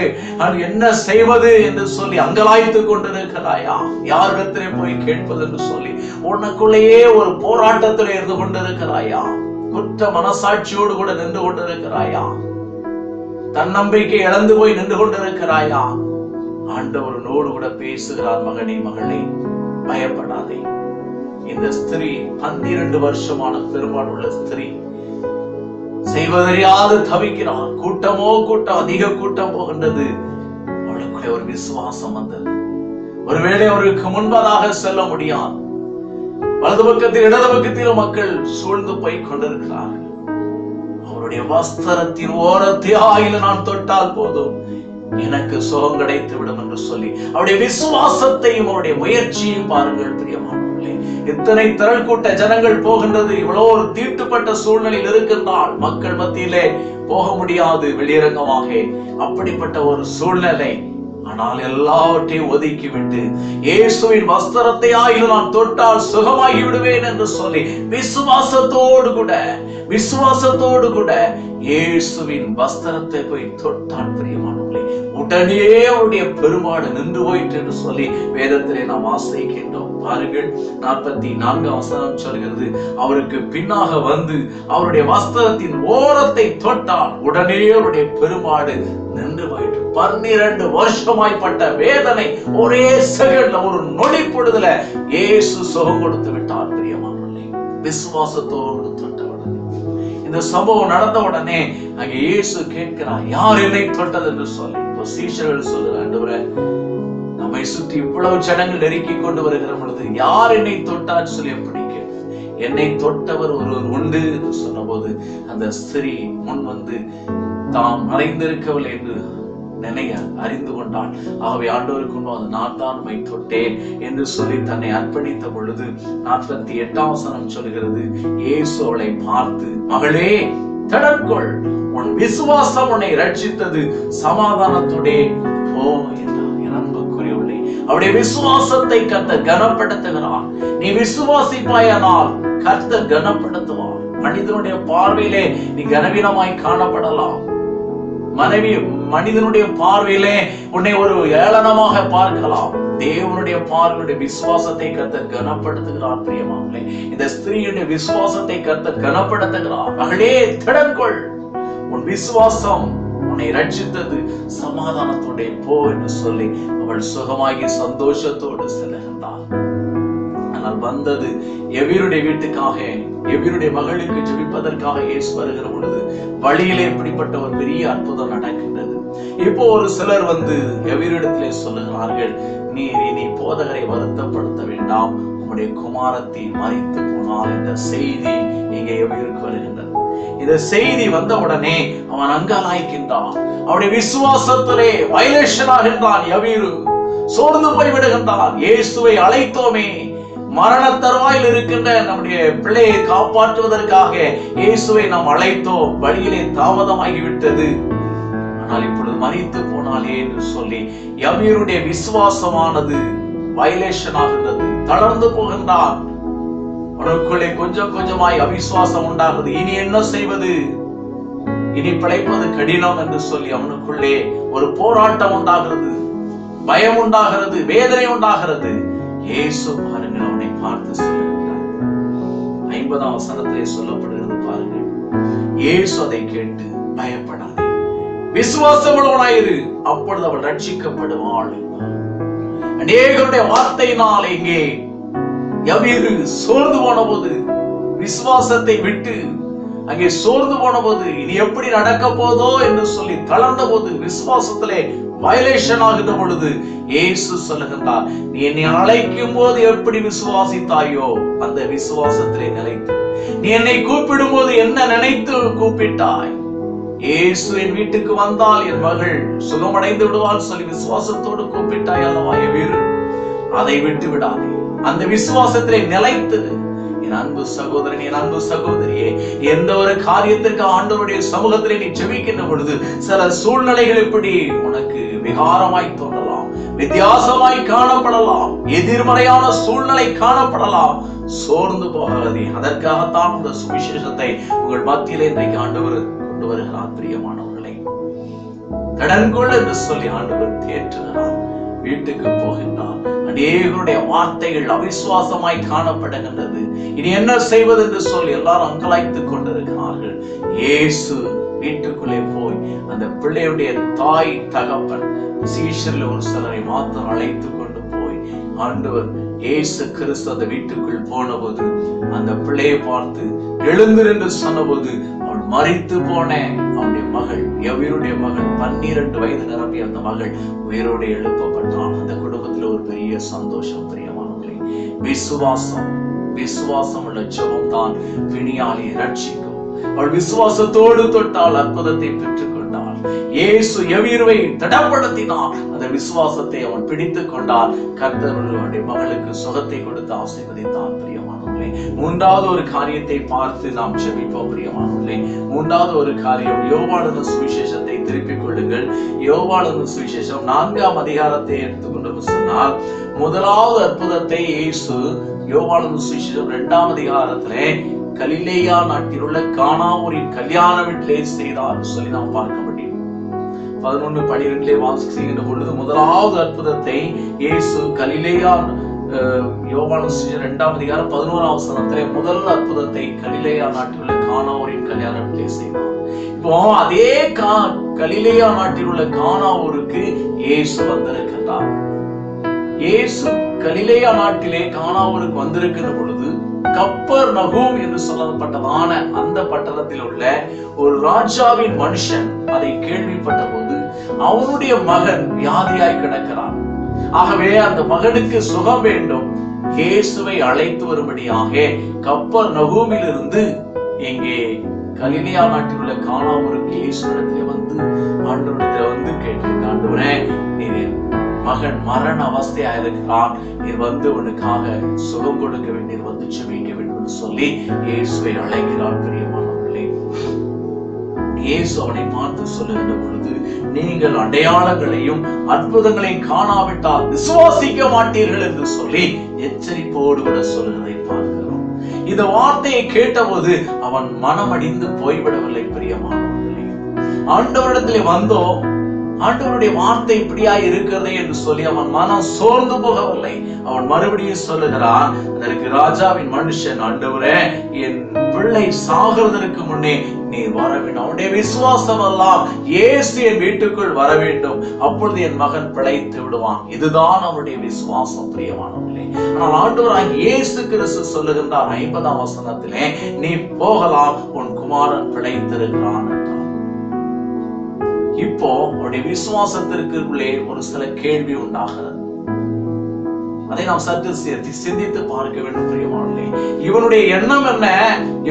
என்ன செய்வது என்று சொல்லி அங்கலாய்த்து கொண்டிருக்கிறாயா? யாரிடத்திலே போய் கேட்பது என்று சொல்லி உனக்குள்ளேயே ஒரு போராட்டத்திலே இருந்து கொண்டிருக்கிறாயா? குற்ற மனசாட்சியோடு கூட நின்று கொண்டிருக்கிறாயா? தன்னம்பிக்கை இழந்து போய் நின்று கொண்டிருக்கிறாயா? ஆண்டவரோடு கூட பேசுகிறார். மகனே, மகளே, பயப்படாதே. இந்த ஸ்திரீ 12 வருஷமான பெருமாள் உள்ள ஸ்திரீ செய்வதறியாது தவிக்கிறார். கூட்டமோ கூட்டம், அதிக கூட்டம் போகின்றது. அவளுக்குள்ளே ஒரு விசுவாசம் வந்தது. ஒருவேளை அவருக்கு முன்பதாக செல்ல முடியாது. வலது பக்கத்தில் இடது பக்கத்திலும் மக்கள் சூழ்ந்து போய் கொண்டிருக்கிறார்கள். அவருடைய வஸ்திரத்தின் ஓரத்தை ஆயில நான் தொட்டால் போதும், எனக்கு சுகம் கிடைத்து விடும் என்று சொல்லி அவருடைய விசுவாசத்தையும் அவருடைய முயற்சியையும் பாருங்கள் பிரியமானவர்களே. இத்தனை திரள் கூட்ட ஜனங்கள் போகின்றது. இவ்வளவு ஒரு தீட்டுப்பட்ட சூழ்நிலையில் இருக்கின்றால் மக்கள் மத்தியிலே போக முடியாது வெளியரங்கமாக. அப்படிப்பட்ட ஒரு சூழ்நிலை. ஆனால் எல்லாவற்றையும் ஒதுக்கிவிட்டு இயேசுவின் வஸ்திரத்தை ஆயிலும் நான் தொட்டால் சுகமாகி விடுவேன் என்று சொல்லி விசுவாசத்தோடு கூட இயேசுவின் வஸ்திரத்தை போய் தொட்டான் பிரியமானவர்களே. உடனே அவருடைய பெருமாடு நின்று போயிற்று என்று சொல்லி வேதத்திலே நாம் ஆசைக்கின்றோம். பாருங்கள், 44ஆம் வசனம் சொல்கிறது, அவருக்கு பின்னாக வந்து அவருடைய வஸ்திரத்தின் ஓரத்தை தொட்டால் உடனே அவருடைய பெருமாடு நின்று போயிற்று. 12 வருஷமாய்ப்பட்ட வேதனை ஒரே செகண்ட்ல, ஒரு நொடி பொழுதுல இயேசு சுகம் கொடுத்து விட்டார் பிரியமானவர்களே. விசுவாசத்தோடு தொட்டவுடனே இந்த சம்பவம் நடந்த உடனே அங்கே இயேசு கேட்கிறார், யார் என்னை தொட்டது என்று சொல்லி. இப்போ சீஷர்கள் சொல்லுறாங்க, நம்மை சுற்றி இவ்வளவு ஜனங்கள் நெருக்கி கொண்டு வருகிற பொழுது யார் என்னை தொட்டான்னு சொல்லி எப்படி கேட்டு, என்னை தொட்டவர் ஒருவர் உண்டு என்று சொன்ன போது அந்த ஸ்திரீ முன் வந்து தாம் மறைந்திருக்கவில்லை என்று அறிந்து கொண்டாள். ஆகவே ஆண்டவருக்கு முன்பாக நான் தான் உம்மை தொட்டேன் என்று சொல்லி தன்னை அர்ப்பணித்த பொழுது 48ஆம் வசனம் சொல்கிறது, இயேசு அவளை பார்த்து, மகளே திடன்கொள், உன் விசுவாசம் உன்னை ரட்சித்தது, சமாதானத்தோடே போ என்றார். என் அன்புக்குரியவளே, அவருடைய விசுவாசத்தை கர்த்தர் கனப்படுத்துகிறார். நீ விசுவாசிப்பாயானால் கர்த்தர் கனப்படுத்துவார். மனிதனுடைய பார்வையிலே நீ கனவீனமாய் காணப்படலாம். மனிதனுடைய பார்வையிலே உன்னை ஒரு ஏளனமாக பார்க்கலாம். தேவனுடைய பார்வையுடைய விசுவாசத்தை கர்த்தர் கனப்படுத்துகிறார் பிரியமானவர்களே. இந்த ஸ்திரீயுடைய விசுவாசத்தை கர்த்தர் கனப்படுத்துகிறார். மகளே திடன்கொள், உன் விசுவாசம் உன்னை ரட்சித்தது, சமாதானத்தோட போ என்று சொல்லி அவள் சுகமாகி சந்தோஷத்தோடு செல்லுகின்றார். ஆனால் வந்தது எவருடைய வீட்டுக்காக? எபிருடைய மகளுக்கு ஜெபிப்பதற்காக இயேசு வருகிற பொழுது வழியிலே இப்படிப்பட்ட ஒரு பெரிய அற்புதம் நடக்கின்றது. இப்போ ஒரு சிலர் வந்து எபிரிடத்திலே சொல்லுகிறார்கள், நீர் இனி போதகரை வருத்தப்படுத்த வேண்டாம், உம்முடைய குமாரத்தை மரித்து போனால் என்ற செய்தி இங்கே எபிருக்கு வருகின்றது. இந்த செய்தி வந்த உடனே அவன் அங்கலாய்க்கின்றான். அவருடைய விசுவாசத்திலே வயலேஷன் ஆகின்றான். எபிரு சோர்ந்து போய்விடுகின்றான். இயேசுவை அழைத்தோமே, மரண தருவாயில் இருக்கின்ற நம்முடைய பிள்ளையை காப்பாற்றுவதற்காக இயேசுவை நாம் அழைத்தோம், வழியிலே தாமதமாகிவிட்டது, ஆனால் இப்பொழுது மரித்து போனாலே என்று சொல்லி எபிருடைய விசுவாசமானது வயலேஷன் ஆகின்றது. தளர்ந்து போகின்றான். அவனுக்குள்ளே கொஞ்சம் கொஞ்சமாய் அவிசுவாசம் உண்டாகிறது. இனி என்ன செய்வது, இனி பிழைப்பது கடினம் என்று சொல்லி அவனுக்குள்ளே ஒரு போராட்டம் உண்டாகிறது, பயம் உண்டாகிறது, வேதனை உண்டாகிறது. இயேசு பாருங்கள் அவனை பார்த்து சொல்லுகிறார். 50ஆம் வசனத்திலே சொல்லப்படுகிறது பாருங்கள், இயேசு அதை கேட்டு பயப்படாதே, விசுவாசம் உள்ளவனாயிரு, அப்பொழுது அவள் ரட்சிக்கப்படுவாள். அநேகருடைய வார்த்தையினால் இங்கே எபிரு சோர்ந்து போன போது, விசுவாசத்தை விட்டு அங்கே சோர்ந்து போன போது, இனி எப்படி நடக்க போதோ என்று சொல்லி தளர்ந்த போது, விசுவாசத்திலே வயலேஷன் ஆகின்ற பொழுது இயேசு சொல்லுகின்றார், நீ என்னை அழைக்கும் போது எப்படி விசுவாசித்தாயோ அந்த விசுவாசத்திலே நிலைத்து, நீ என்னை கூப்பிடும் போது என்ன நினைத்து கூப்பிட்டாய், இயேசு என் வீட்டுக்கு வந்தால் என் மகள் சுகமடைந்து விடுவாள் சொல்லி விசுவாசத்தோடு கூப்பிட்டாய் அல்லவா எபிரு, அதை விட்டு விடாதே, அந்த விசுவாசத்திலே நிலைத்து. என் அன்பு சகோதரன், என் அன்பு சகோதரியே, எந்த ஒரு காரியத்திற்கு ஆண்டவருடைய சமூகத்திலே நீ ஜெபிக்கின்ற பொழுது சில சூழ்நிலைகள் எப்படி உனக்கு விகாரமாய் தோன்றலாம், வித்தியாசமாய் காணப்படலாம், எதிர்மறையான சூழ்நிலை காணப்படலாம். சோர்ந்து போகாதே. அதற்காகத்தான் இந்த சுவிசேஷத்தை உங்கள் மத்தியிலே இன்றைக்கு ஆண்டவர் கொண்டு வருகிறார். பிரியமானவர்களை, கடன் கொள் என்று சொல்லி ஆண்டவர் தேற்றுகிறார். வீட்டுக்கு போகின்றார். அநேகருடைய வார்த்தைகள் அவிசுவாசமாய் காணப்படுகின்றது. இனி என்ன செய்வது என்று சொல்லி எல்லாரும் அங்கலாய்த்துக் கொண்டிருக்கிறார்கள். இயேசு வீட்டுக்குள்ளே போய் அந்த பிள்ளையுடைய தாய் தகப்பன் சீஷரில் ஒரு சிலரை மாத்திரம் அழைத்து கொண்டு போய் ஆண்டவர் இயேசு கிறிஸ்து அந்த வீட்டுக்குள் போன போது அந்த பிள்ளையை பார்த்து எழுந்திரு என்று சொன்னபோது அவள் மரித்து போன அவனுடைய மகள், எபிருடைய மகள், 12 வயது நிரம்பிய அந்த மகள் உயிரோடு எழுப்பப்பட்டான். அந்த குடும்பத்தில் ஒரு பெரிய சந்தோஷம். பிரியமானவர்களே, விசுவாசம் உள்ள ஜெபம் தான் பிணியாளியை ரட்சிக்கும். அவள் விசுவாசத்தோடு தொட்டால் அற்புதத்தை பெற்றுக் கொண்டாள். இயேசு எபிருவை தடப்படுத்தினார். அந்த விசுவாசத்தை அவன் பிடித்துக் கொண்டால் கர்த்தர் அவனுடைய மகளுக்கு சுகத்தை கொடுத்து ஆசீர்வதித்தார். பிரியமானவர்களே, மூன்றாவது ஒரு காரியத்தை பார்த்து நாம் ஜெபிப்போம். பிரியமானவர்களே, மூன்றாவது ஒரு காரியம், யோவான் சுவிசேஷத்தை திருப்பிக் கொள்ளுங்கள். யோவான் சுவிசேஷம் 4ஆம் அதிகாரத்தை எடுத்துக்கொண்டு சொன்னால், முதலாவது அற்புதத்தை இயேசு யோவான் சுவிசேஷம் 2ஆம் அதிகாரத்திலே கலிலேயா நாட்டில் உள்ள கானா ஊரின் கல்யாண வீட்டிலே செய்தார் சொல்லி நாம் பார்க்க முடியும். 11:12 வாசிக்கின்ற பொழுது முதலாவது அற்புதத்தை இயேசு கலிலேயா யோவான் சுவிசேஷம் 2ஆம் அதிகாரம் 11ஆம் வசனத்திலே முதல் அற்புதத்தை கலிலேயா நாட்டில் உள்ள கானா ஊரின் கல்யாண வீட்டிலே செய்தார். இப்போ அதே கலிலேயா நாட்டில் உள்ள கானா ஊருக்கு இயேசு வந்திருக்கின்றார். இயேசு கலிலேயா நாட்டிலே கானா ஊருக்கு வந்திருக்கிற பொழுது கப்பர்நகூம் என்று சொல்லப்பட்டதான அந்த பட்டணத்தில் உள்ள ஒரு ராஜாவின் மனுஷன் அதை கேள்விப்பட்ட போது அவனுடைய மகன் வியாதியாய் கிடக்கிறான். ஆகவே அந்த மகனுக்கு சுகம் வேண்டும், இயேசுவை அழைத்து வரும்படியாக கப்பர்நகூமில் இருந்து இங்கே கலிலேயா நாட்டில் உள்ள கானா ஊருக்கு இயேசுவிடத்திலே வந்து ஆண்டவரிடத்திலே வந்து கேட்கிறான், ஆண்டவரே, நீர் மகன் மரண அவஸ்தையா இருக்கிறான், நீர் வந்து உனக்காக சுகம் கொடுக்க வேண்டியது வந்து ஜெபிக்க வேண்டும் என்று சொல்லி இயேசுவை அழைக்கிறார். பிரியமானவர்களே, இயேசு அவனை பார்த்து சொல்லுகின்ற பொழுது, நீங்கள் அடையாளங்களையும் அற்புதங்களையும் காணாவிட்டால் விசுவாசிக்க மாட்டீர்கள் என்று சொல்லி எச்சரிப்போடு கூட சொல்லுவதை பார்க்கிறோம். இந்த வார்த்தையை கேட்டபோது அவன் மனமடிந்து போய்விடவில்லை. பிரியமானவர்களே, ஆண்டவரிடத்திலே வந்தோம், ஆண்டவருடைய வார்த்தை இப்படியா இருக்கிறதே என்று சொல்லி அவன் மனம் சோர்ந்து போகவில்லை. அவன் மறுபடியும் சொல்லுகிறான், அதற்கு ராஜாவின் மனுஷன், ஆண்டவரே, என் பிள்ளை சாகிறதற்கு முன்னே நீர் வர வேண்டும். அவனுடைய விசுவாசம் எல்லாம் இயேசு என் வீட்டுக்குள் வர வேண்டும், அப்பொழுது என் மகன் பிழைத்து விடுவான். இதுதான் அவனுடைய விசுவாசம் பிரியமானவர்களே. ஆனால் ஆண்டவராக இயேசு கிறிஸ்து சொல்லுகின்றார் 50ஆம் வசனத்திலே, நீ போகலாம், உன் குமாரன் பிழைத்திருக்கிறான் என்றார். இப்போ அவருடைய விசுவாசத்திற்குள்ளே ஒரு சில கேள்வி உண்டாகிறது. அதை நாம் சற்று சிந்தித்து பார்க்க வேண்டும் பிரியமானவர்களே. இவனுடைய எண்ணம் என்ன?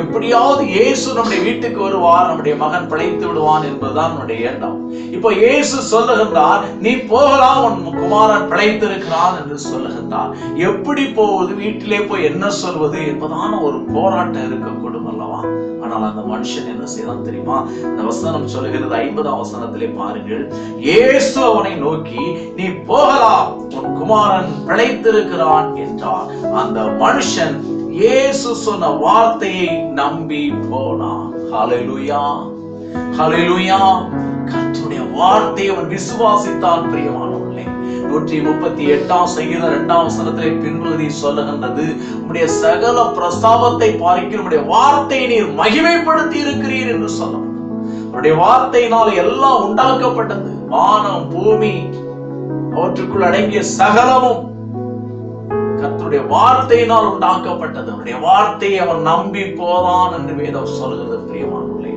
எப்படியாவது இயேசு நம்முடைய வீட்டுக்கு வருவார், நம்முடைய மகன் பிழைத்து விடுவான் என்பதுதான் நம்முடைய எண்ணம். இப்போ இயேசு சொல்லுகின்றார், நீ போகலாம், உன் குமாரன் பிழைத்திருக்கிறான் என்று சொல்லுகின்றார். எப்படி போவது, வீட்டிலே போய் என்ன சொல்வது என்பதான ஒரு போராட்டம் இருக்கக்கூடும் அல்லவா? ஆனால் அந்த மனுஷன் என்ன செய்தான் தெரியுமா? இந்த வசனம் சொல்லுகிறது 50ஆம் வசனத்திலே பாருங்கள். இயேசு அவனை நோக்கி, நீ போகலாம், உன் குமாரன் பிழைத்திருக்கிறான் என்றார். அந்த மனுஷன் இயேசு சொன்ன வார்த்தையை நம்பி போனான். ஹல்லேலூயா, ஹல்லேலூயா. கர்த்தருடைய வார்த்தையை அவன் விசுவாசித்தான் பிரியமானவர்களே. 138ஆம் சங்கீதம் 2ஆம் வசனத்திலே பின்பகுதி சொல்லுகின்றது, உம்முடைய சகல பிரஸ்தாபத்தை பார்க்கிற உம்முடைய வார்த்தையை நீர் மகிமைப்படுத்தி இருக்கிறீர் என்று சொல்லணும். அவருடைய வார்த்தையினால் எல்லாம் உண்டாக்கப்பட்டது. வானம், பூமி, அவற்றுக்குள் அடங்கிய சகலமும் கர்த்தருடைய வார்த்தையினால் உண்டாக்கப்பட்டது. அவருடைய வார்த்தையை அவன் நம்பி போதான் என்று வேதம் சொல்கிறது பிரியமானவர்களே.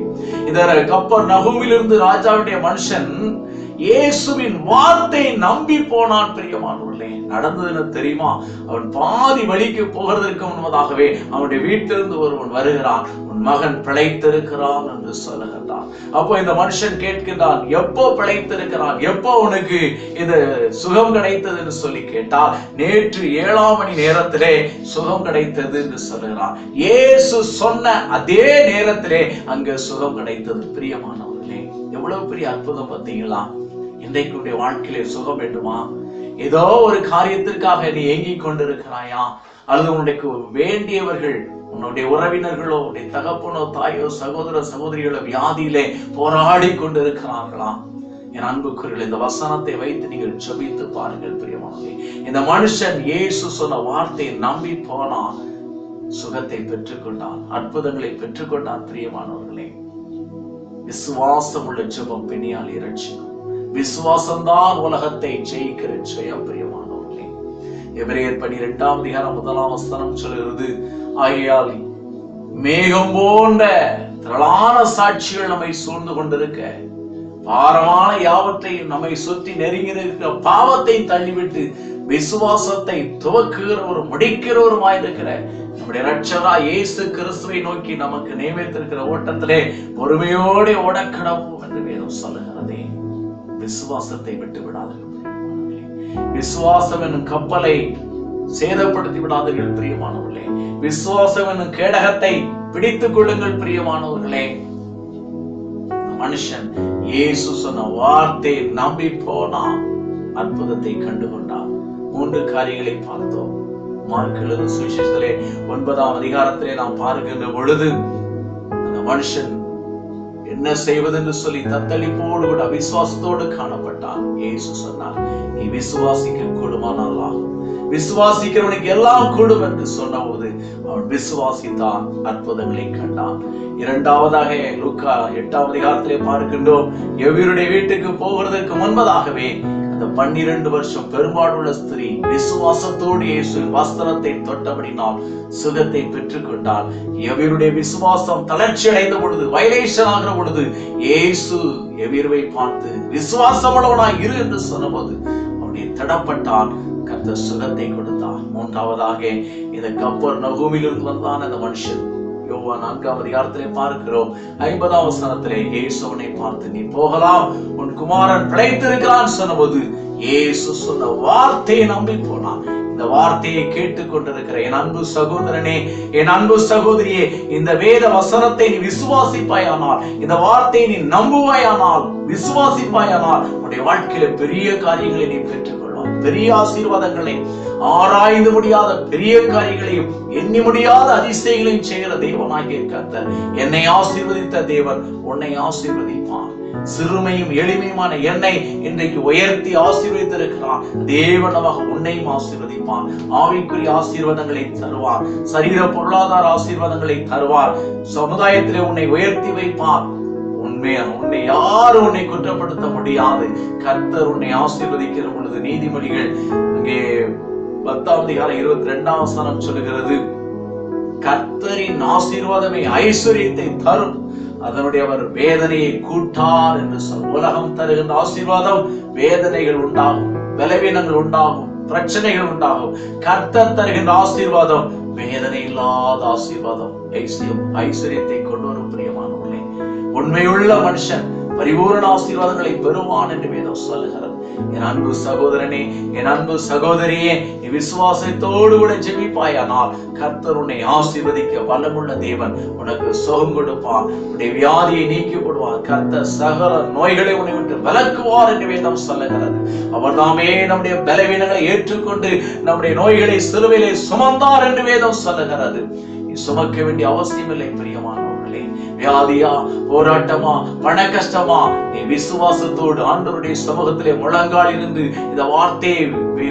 இதர கப்பர் நகூமிலிருந்து ராஜாவுடைய மனுஷன் இயேசுவின் வார்த்தையை நம்பி போனான் பிரியமானவர்களே. நடந்ததுன்னு தெரியுமா? அவன் பாதி வழிக்கு போகிறதற்கு முன்பதாகவே அவனுடைய வீட்டிலிருந்து ஒருவன் வருகிறான், உன் மகன் பிழைத்திருக்கிறான் என்று சொல்லுகின்றான். அப்போ இந்த மனுஷன் கேட்கின்றான், எப்போ பிழைத்திருக்கிறான், எப்போ உனக்கு இது சுகம் கிடைத்தது என்று சொல்லி கேட்டால், நேற்று 7ஆம் மணி நேரத்திலே சுகம் கிடைத்தது என்று சொல்லுகிறான். இயேசு சொன்ன அதே நேரத்திலே அங்கு சுகம் கிடைத்தது பிரியமானவர்களே. எவ்வளவு பெரிய அற்புதம் பார்த்தீங்களா? இன்றைக்கு வாழ்க்கையிலே சுகம் வேண்டுமா? ஏதோ ஒரு காரியத்திற்காக நீ ஏங்கிக் கொண்டிருக்கிறாயா? அல்லது உனக்கு வேண்டியவர்கள், உன்னுடைய உறவினர்களோ, உன்னுடைய தகப்பனோ, தாயோ, சகோதர சகோதரிகளோ வியாதியிலே போராடி கொண்டிருக்கிறார்களா? என் அன்புக்குரியவர்களே, இந்த வசனத்தை வைத்து நீங்கள் ஜெபித்து பாருங்கள் பிரியமானவர்களே. இந்த மனுஷன் இயேசு சொன்ன வார்த்தையை நம்பி போனான், சுகத்தை பெற்றுக்கொண்டான், அற்புதங்களை பெற்றுக்கொண்டான் பிரியமானவர்களே. விசுவாசம் உள்ள ஜெபம் பிணியால் இரட்சிக்கும். விசுவாசம்தான் உலகத்தை ஜெயிக்கிற ஜெயம் பிரியமானவர்களே. எபிரேயர் 12ஆம் அதிகாரம் 1ஆம் வசனம் சொல்கிறது, ஆகையால் மேகம் போன்ற திரளான சாட்சிகள் நம்மை சூழ்ந்து கொண்டிருக்க, பாரமான யாவற்றையும் நம்மை சுற்றி நெருங்கி இருக்கிற பாவத்தை தள்ளிவிட்டு விசுவாசத்தை துவக்குகிறவரும் முடிக்கிறவருமாயிருக்கிற நம்முடைய இரட்சகரா இயேசு கிறிஸ்துவை நோக்கி நமக்கு நியமித்திருக்கிற ஓட்டத்திலே பொறுமையோடு ஓடக்கடவும் என்று வேதம் சொல்லுகிறதே. விசுவாசத்தை விட்டு விடாதீர்கள். விசுவாசம் என்னும் கப்பலை சேதப்படுத்தி விடாதீர்கள் பிரியமானவர்களே. விசுவாசம் என்னும் கேடகத்தை பிடித்துக் கொள்ளுங்கள் பிரியமானவர்களே. மனுஷன் இயேசு சொன்ன வார்த்தையை நம்பி போனான், அற்புதத்தை கண்டுகொண்டான். 3 காரியங்களை பார்த்தோம். மார்க் எழுதின சுவிசேஷத்திலே 9ஆம் அதிகாரத்திலே நாம் பார்க்கின்ற பொழுது அந்த மனுஷன் என்ன செய்வது என்று சொல்லி தத்தளிப்போடு கூட அவிசுவாசத்தோடு காணப்பட்டான். இயேசு சொன்னார், நீ விசுவாசிக்க கூடுமானால் ஆகும், விசுவாசிக்கிறவனுக்கு எல்லாம் கூடும் என்று சொன்னபோது அவன் விசுவாசித்தான், அற்புதங்களை கண்டான். 2வதாக லூக்கா 8ஆம் அதிகாரத்திலே பார்க்கின்றோம், எவருடைய வீட்டுக்கு போகிறதற்கு முன்பதாகவே அந்த 12 வருஷம் பெரும்பாடுள்ள ஸ்திரீ விசுவாசத்தோடு இயேசுவின் வஸ்திரத்தை தொட்டபடினால் சுகத்தை பெற்றுக் கொண்டாள். எவருடைய விசுவாசம் தளர்ச்சி அடைந்த பொழுது, வயலேஷன் ஆகிற பொழுது, இயேசு எவருவை பார்த்து விசுவாசமுள்ளவனாய் இரு என்று சொன்னபோது அவனுடைய தடப்பட்டான், கர்த்தர் சுகத்தை கொடுத்தார். 3வதாக இந்த கப்பர் நகூமிலிருந்து வந்தான் அந்த மனுஷன். யோவான் 4ஆம் அதிகாரத்திலே பார்க்கிறோம் 50ஆம் வசனத்திலே இயேசு அவனை பார்த்து, நீ போகலாம், உன் குமாரன் பிழைத்திருக்கிறான் சொன்னபோது இயேசு சொன்ன வார்த்தையை நம்பி போனான். இந்த வார்த்தையை கேட்டுக் கொண்டிருக்கிற என் அன்பு சகோதரனே, என் அன்பு சகோதரியே, இந்த வேத வசனத்தை நீ விசுவாசிப்பாயானால், இந்த வார்த்தையை நீ நம்புவாயானால், விசுவாசிப்பாயானால் உன்னுடைய வாழ்க்கையில பெரிய காரியங்களை நீ பெற்றுக்கொள்வாய். பெரிய ஆசீர்வாதங்களை, ஆராய்ந்து முடியாத பெரிய காரியங்களையும், எண்ணி முடியாத அதிசயங்களையும் செய்கிற தேவனாகிய கர்த்தர், என்னை ஆசீர்வதித்த தேவன் உன்னை ஆசீர்வதிப்பார். சிறுமையும் எளிமையுமான என்னை இன்றைக்கு உயர்த்தி ஆசீர்வதித்திருக்கிறார். தேவனமாக உன்னையும் ஆசீர்வதிப்பார். ஆவிக்குரிய ஆசீர்வாதங்களை தருவார். சரீர பொருளாதார ஆசீர்வாதங்களை தருவார். சமுதாயத்திலே உன்னை உயர்த்தி வைப்பார். உன்னை யாரும் உன்னை குற்றப்படுத்த முடியாது. கர்த்தர் உன்னை ஆசீர்வதிக்கிற பொழுது நீதிமொழிகள் அங்கே 10:22 சொல்லுகிறது, கர்த்தரின் ஆசீர்வாதமே ஐஸ்வர்யத்தை தரும், அதனுடைய அவர் வேதனையை கூட்டார் என்று சொல். உலகம் தருகின்ற ஆசீர்வாதம் வேதனைகள் உண்டாகும், பலவீனங்கள் உண்டாகும், பிரச்சனைகள் உண்டாகும். கர்த்தர் தருகின்ற ஆசீர்வாதம் வேதனை இல்லாத ஆசீர்வாதம், ஐஸ்வர்யத்தை கொண்டு வரும். பிரியமானவர்களே, உண்மையுள்ள மனுஷன் பரிபூரண ஆசீர்வாதங்களை பெறுவான் என்று வேதம் சொல்லுகிறது. என் அன்பு சகோதரனே, என் அன்பு சகோதரியே, நீ விசுவாசத்தோடு கூட ஜெபிப்பாயானால் கர்த்தர் உன்னை ஆசீர்வதிக்க வல்லமுள்ள தேவன். உனக்கு சுகம் கொடுப்பார், உன்னுடைய வியாதியை நீக்கி போடுவார். கர்த்தர் சகல நோய்களை உன்னை விட்டு விலக்குவார் என்று வேதம் சொல்லுகிறது. அவர் தாமே நம்முடைய பலவீனங்களை ஏற்றுக்கொண்டு நம்முடைய நோய்களை சிலுவையிலே சுமந்தார் என்று வேதம் சொல்லுகிறது. நீ சுமக்க வேண்டிய அவசியம் இல்லை. பிரியமானவர்களே, வியாதியா, போராட்டமா, பண கஷ்டமா, நீ விசுவாசத்தோடு ஆண்டவருடைய சமூகத்திலே முழங்கால் இருந்து இந்த வார்த்தையை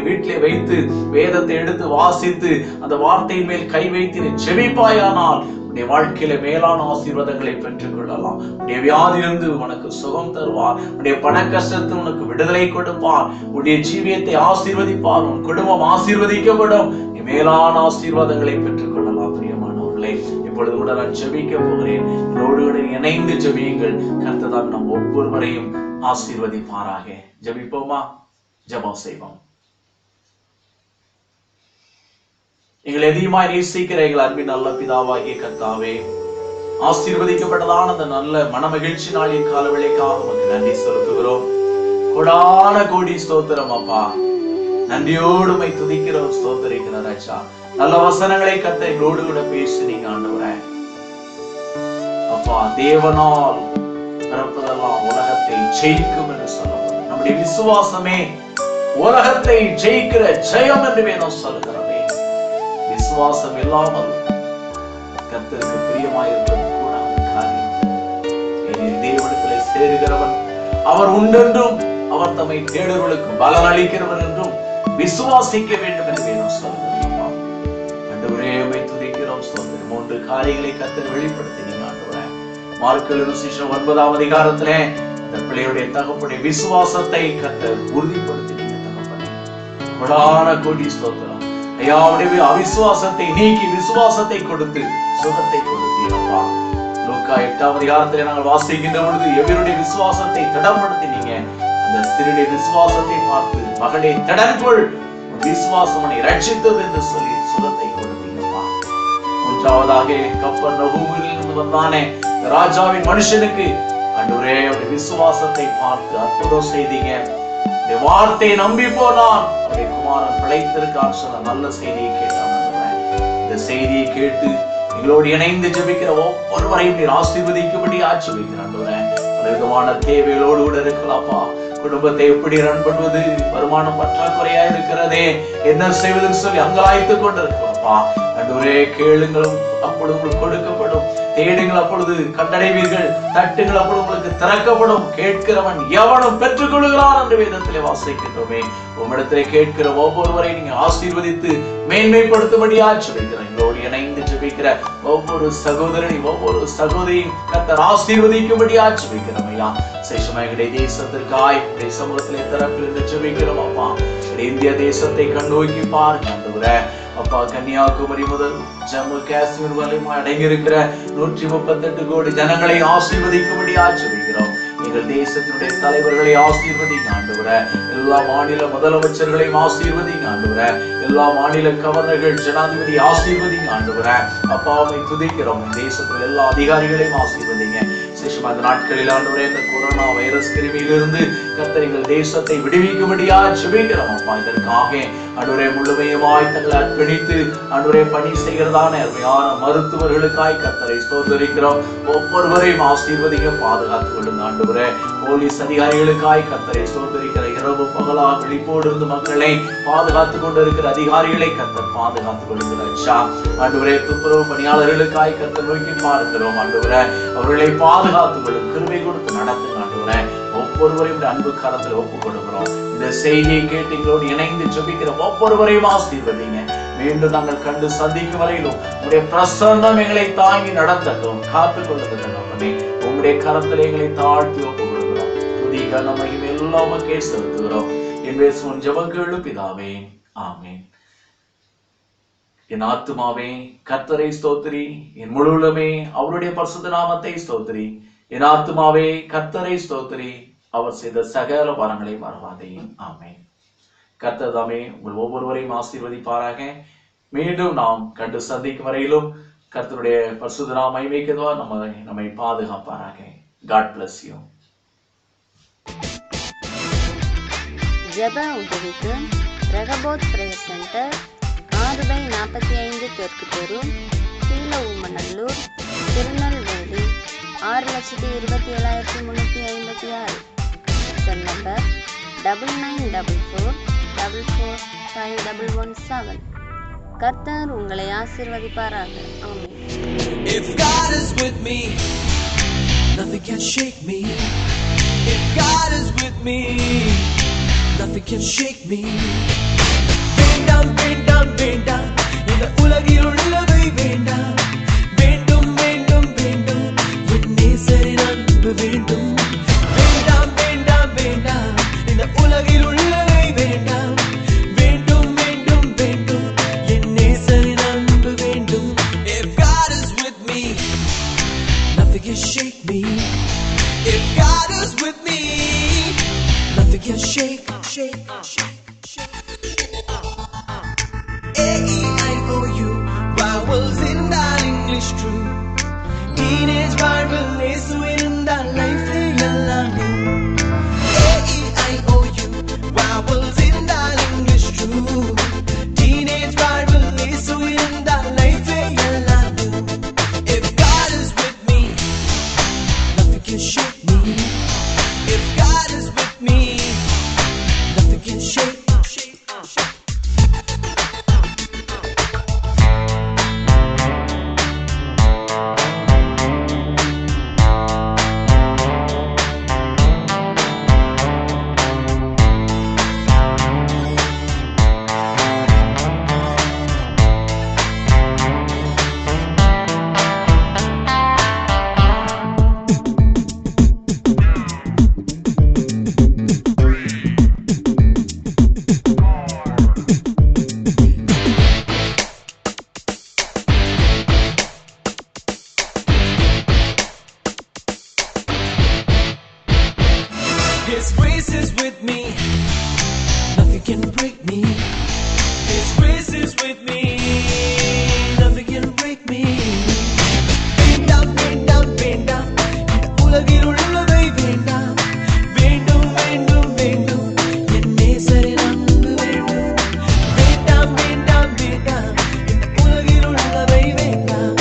வீட்டிலே வைத்து வேதத்தை எடுத்து வாசித்து அந்த வார்த்தையின் மேல் கை வைத்து நீ ஜெபிப்பாயானால் உன்னுடைய வாழ்க்கையில மேலான ஆசீர்வாதங்களை பெற்றுக் கொள்ளலாம். உன்னுடைய வியாதியிலிருந்து உனக்கு சுகம் தருவார். உன்னுடைய பண கஷ்டத்தில் உனக்கு விடுதலை கொடுப்பார். உன்னுடைய ஜீவியத்தை ஆசீர்வதிப்பார். உன் குடும்பம் ஆசீர்வதிக்கப்படும். நீ மேலான ஆசீர்வாதங்களை பெற்றுக் கொள்ளலாம். பிரியமானவர்களே, இப்பொழுது கூட நான் ஜெபிக்க போகிறேன். என்னோடு இணைந்து ஜெபியுங்கள். கர்த்தர் தான் நம் ஒவ்வொருவரையும் ஆசீர்வதிப்பாராக. ஜெபிப்போமா? ஜெபம் செய்வோம். எங்களை அதிகமாய் நேசிக்கிற எங்கள் அன்பின் நல்ல பிதாவாகிய கர்த்தாவே, ஆசீர்வதிக்கப்பட்டதான அந்த நல்ல மனமகிழ்ச்சி நாளின் காலவேளைக்காக உமக்கு நன்றி செலுத்துகிறோம். கொடான கோடி ஸ்தோத்திரம் அப்பா. நன்றியோடு உம்மை துதிக்கிறோம், ஸ்தோத்திரிக்கிற ராஜா. நல்ல வசனங்களை கர்த்தர் எங்களோடு கூட பேசுனீங்க ஆண்டவரே. அப்பா, தேவனால் பிறப்பதெல்லாம் உலகத்தை ஜெயிக்கும் என்று சொல்லப்படும். நம்முடைய விசுவாசமே உலகத்தை ஜெயிக்கிற ஜெயம் என்று வேதம் சொல்லுகிறது. விசுவாசம் இல்லாமல் கர்த்தருக்கு பிரியமாயிருப்பது கூடாத காரியம். தேவனிடத்திலே சேருகிறவன் அவர் உண்டென்றும் அவர் தம்மை தேடுவர்களுக்கு பலன் அளிக்கிறவர் என்றும் விசுவாசிக்க வேண்டும் என்று வேதம் சொல்லுகிறது. ஆண்டவரே, உம்மை துதிக்கிறோம், ஸ்தோத்திரம். 3 காரியங்களை கர்த்தர் வெளிப்படுத்தினீங்க ஆண்டவரே. மார்க்கு எழுதின சுவிசேஷம் 9ஆம் அதிகாரத்திலே அந்த பிள்ளையுடைய தகப்பனுடைய விசுவாசத்தை கர்த்தர் உறுதிப்படுத்தினீங்க தகப்பனே. கொடான கோடி ஸ்தோத்திரம். ஐயா, அவருடைய அவிசுவாசத்தை நீக்கி விசுவாசத்தை கொடுத்து சுகத்தை கொடுத்தீங்கப்பா. லூக்கா 8ஆம் அதிகாரத்திலே நாங்கள் வாசிக்கின்ற பொழுது எவருடைய விசுவாசத்தை திடப்படுத்தினீங்க. அந்த ஸ்திரீயுடைய விசுவாசத்தை பார்த்து, மகனே திடன்கொள், விசுவாசம் உன்னை ரட்சித்தது என்று சொல்லி சுகத்தை கொடுத்தீங்கப்பா. 3ஆவதாக கப்பர்நகூமில் இருந்து வந்தானே ராஜாவின் மனுஷனுக்கு ஆண்டவரே அவருடைய விசுவாசத்தை பார்த்து அற்புதம் செய்தீங்க. வார்த்தையை நம்பி போனான், அவருடைய குமாரன் பிழைத்திருக்கான்னு சொன்ன நல்ல செய்தியை கேட்டான். இந்த செய்தியை கேட்டு எங்களோடு இணைந்து ஜெபிக்கிற ஒவ்வொருவரையும் நீர் ஆசீர்வதிக்கும்படி ஆசீர்வதிக்கிறான். விதமான தேவைகளோடு கூட இருக்கலாம்ப்பா. குடும்பத்தை எப்படி ரன் பண்ணுவது, வருமானம் பற்றாக்குறையா இருக்கிறதே, என்ன செய்வதுன்னு சொல்லி அங்கலாய்த்து கொண்டு இருக்கலாம்ப்பா. ஆண்டவரே, கேளுங்களும் அப்பொழுது உங்களுக்கு கொடுக்கப்படும், தேடுங்கள் அப்பொழுது கண்டடைவீர்கள், தட்டுங்கள் அப்பொழுது உங்களுக்கு திறக்கப்படும், கேட்கிறவன் எவனும் பெற்றுக் கொள்கிறான் என்று வேதத்திலே வாசிக்கின்றோமே. உம்மிடத்திலே கேட்கிற ஒவ்வொருவரை நீங்க ஆசீர்வதித்து மேன்மைப்படுத்தும்படியா ஜெபிக்கிறேன். எங்களோடு இணைந்து ஜெபிக்கிற ஒவ்வொரு சகோதரனையும் ஒவ்வொரு சகோதரியும் கர்த்தர் ஆசீர்வதிக்கும்படியா ஜெபிக்கிறோம் ஐயா. சேஷமா எங்களுடைய தேசத்திற்காய் உடைய சமூகத்திலே திறப்பில் என்று ஜெபிக்கிறோம் அப்பா. இந்திய தேசத்தை கண்ணோக்கி பாருங்க ஆண்டவரே. அப்பா, கன்னியாகுமரி முதல் ஜம்மு காஷ்மீர் வரையும் அடங்கியிருக்கிற 138 கோடி ஜனங்களை ஆசீர்வதிக்கும்படி ஆசீர்வதிக்கிறோம். எங்கள் தேசத்தினுடைய தலைவர்களை ஆசீர்வதிங்க ஆண்டவரே. எல்லா மாநில முதலமைச்சர்களையும் ஆசீர்வதிங்க ஆண்டவரே. எல்லா மாநில கவர்னர்கள், ஜனாதிபதி ஆசீர்வதிங்க ஆண்டவரே. அப்பாவை துதிக்கிறோம். தேசத்தில் எல்லா அதிகாரிகளையும் ஆசீர்வதிங்க. விசேஷமா இந்த நாட்களில் ஆண்டவரே, இந்த கொரோனா வைரஸ் கிருமியிலிருந்து கர்த்தர் எங்கள் தேசத்தை விடுவிக்கும்படியா ஜெபிக்கிறோம் அப்பா. இதற்காக ஆண்டவரே முழுமையுமாய் தங்களை அர்ப்பணித்து ஆண்டவரே பணி செய்கிறதான அருமையான மருத்துவர்களுக்காய் கர்த்தரை ஸ்தோத்திரிக்கிறோம். ஒவ்வொருவரையும் ஆசீர்வதிக்க பாதுகாத்து கொள்ளுங்க ஆண்டவரே. போலீஸ் அதிகாரிகளுக்காய் கர்த்தரை ஸ்தோத்திரிக்கிற இரவு பகலா விழிப்போடு இருந்து மக்களை பாதுகாத்து கொண்டிருக்கிற அதிகாரிகளை கர்த்தர் பாதுகாத்துக் கொள்ளுகிறார். ஆண்டவரே, துப்புரவு பணியாளர்களுக்காய் கர்த்தர் நோக்கி பார்க்கிறோம் ஆண்டவரே. அவர்களை பாதுகாத்துக் கொள்ளும், கிருபை கொடுத்து நடத்துங்க ஆண்டவரே. போல ஒவ்வொருவரையும் அன்பு கரத்தில் ஒப்புக் கொடுக்கிறோம். இந்த செய்தியை கேட்டு எங்களோடு இணைந்து ஜெபிக்கிற ஒவ்வொருவரையும் ஆசீர்வதிங்க. மீண்டும் நாங்கள் கண்டு சந்திக்கும் வரையிலும் உங்களுடைய பிரசன்னம் எங்களை தாங்கி நடத்தட்டும், காத்துக் கொள்ளுங்க. உங்களுடைய கரத்தில் எங்களை தாழ்த்தி ஒப்புக் கொடுக்கிறோம். புதிய கனமையும் எல்லாமே செலுத்துகிறோம். என் பேசும் ஜெபங்களும் பிதாவே, ஆமென். என் ஆத்துமாவே கர்த்தரை ஸ்தோத்திரி, என் முழுவதுமே அவருடைய பரிசுத்த நாமத்தை ஸ்தோத்திரி. என் ஆத்துமாவே கர்த்தரை ஸ்தோத்திரி, அவர் செய்த சகல வரங்களை மறவாதே. ஆமென். கர்த்தர் தாமே உங்கள் ஒவ்வொருவரையும் ஆசீர்வதிப்பாராக. மீண்டும் நாம் கண்டு சந்திக்கும் வரையிலும் கர்த்தருடைய பரிசுத்த நாம மகிமைக்குதா நம்மை பாதுகாப்பாராக. God bless you. ஜெப உதவிக்கு ரெகபோத் பிரேயர் சென்டர் 6/45 தெற்கு தெரு, கீழஉம்மநல்லூர், திருநெல்வேலி 6,27,356. Cell number 9944445117. கர்த்தர் உங்களை ஆசீர்வதிப்பாராக. ஆமென். If God is with me, nothing can shake me. If God is with me, nothing can shake me. வேண்டாம் வேண்டாம் வேண்டாம், இந்த உலகில் உள்ளதை வேண்டாம். வேண்டும் வேண்டும் வேண்டும், என் நேசரின் அன்பு வேண்டும். வேண்டாம் வேண்டாம் வேண்டாம், இந்த உலகில் உள்ளதை வேண்டாம். வேண்டும் வேண்டும் வேண்டும், என் நேசரின் அன்பு வேண்டும். If God is with me, nothing can shake me. If God is with me, nothing can shake. A-E-I-O-U, vowels in that English true. Teenage Bible is in that life A-E-I-O-U, vowels in that English true. Teenage Bible is in that life If God is with me, nothing can shake me. If God is with me, nothing can shake. His grace is with me, nothing can break me. His grace is with me, nothing can break me. வேண்டாம் வேண்டாம் வேண்டாம், இந்த உலகில் உள்ளதை வேண்டாம். வேண்டும் வேண்டும் வேண்டும், என் நேசரின் அன்பு வேண்டும். வேண்டாம் வேண்டாம் வேண்டாம், இந்த உலகில் உள்ளதை வேண்டாம்.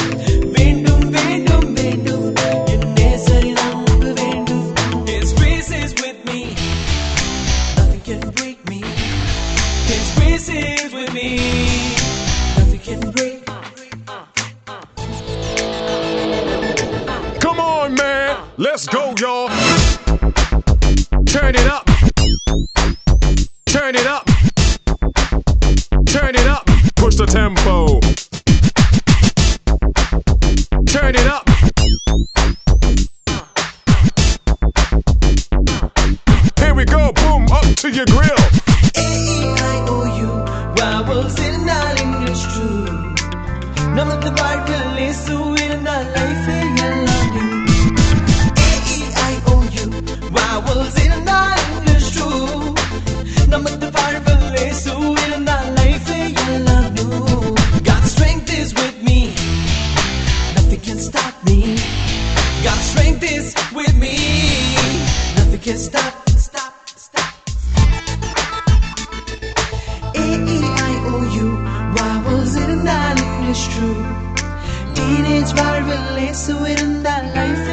வேண்டும் வேண்டும் வேண்டும், என் நேசரின் அன்பு வேண்டும். His grace is with me, nothing can break me. His grace is with me, nothing can break. Come on, man. Let's go, y'all. Turn it up. Turn it up. Turn it up. Push the tempo. Turn it up. Here we go. Boom. Up to your grill. A-E-I-O-U, vowels in our English true. None of the Bible is so in our life A-E-I-O-U, vowels in our English true. None of the Bible is so in our life God's strength is with me, nothing can stop me. God's strength is with me, nothing can stop. A-E-I-O-U, vowels in that English true. Teenage Bible is so in that life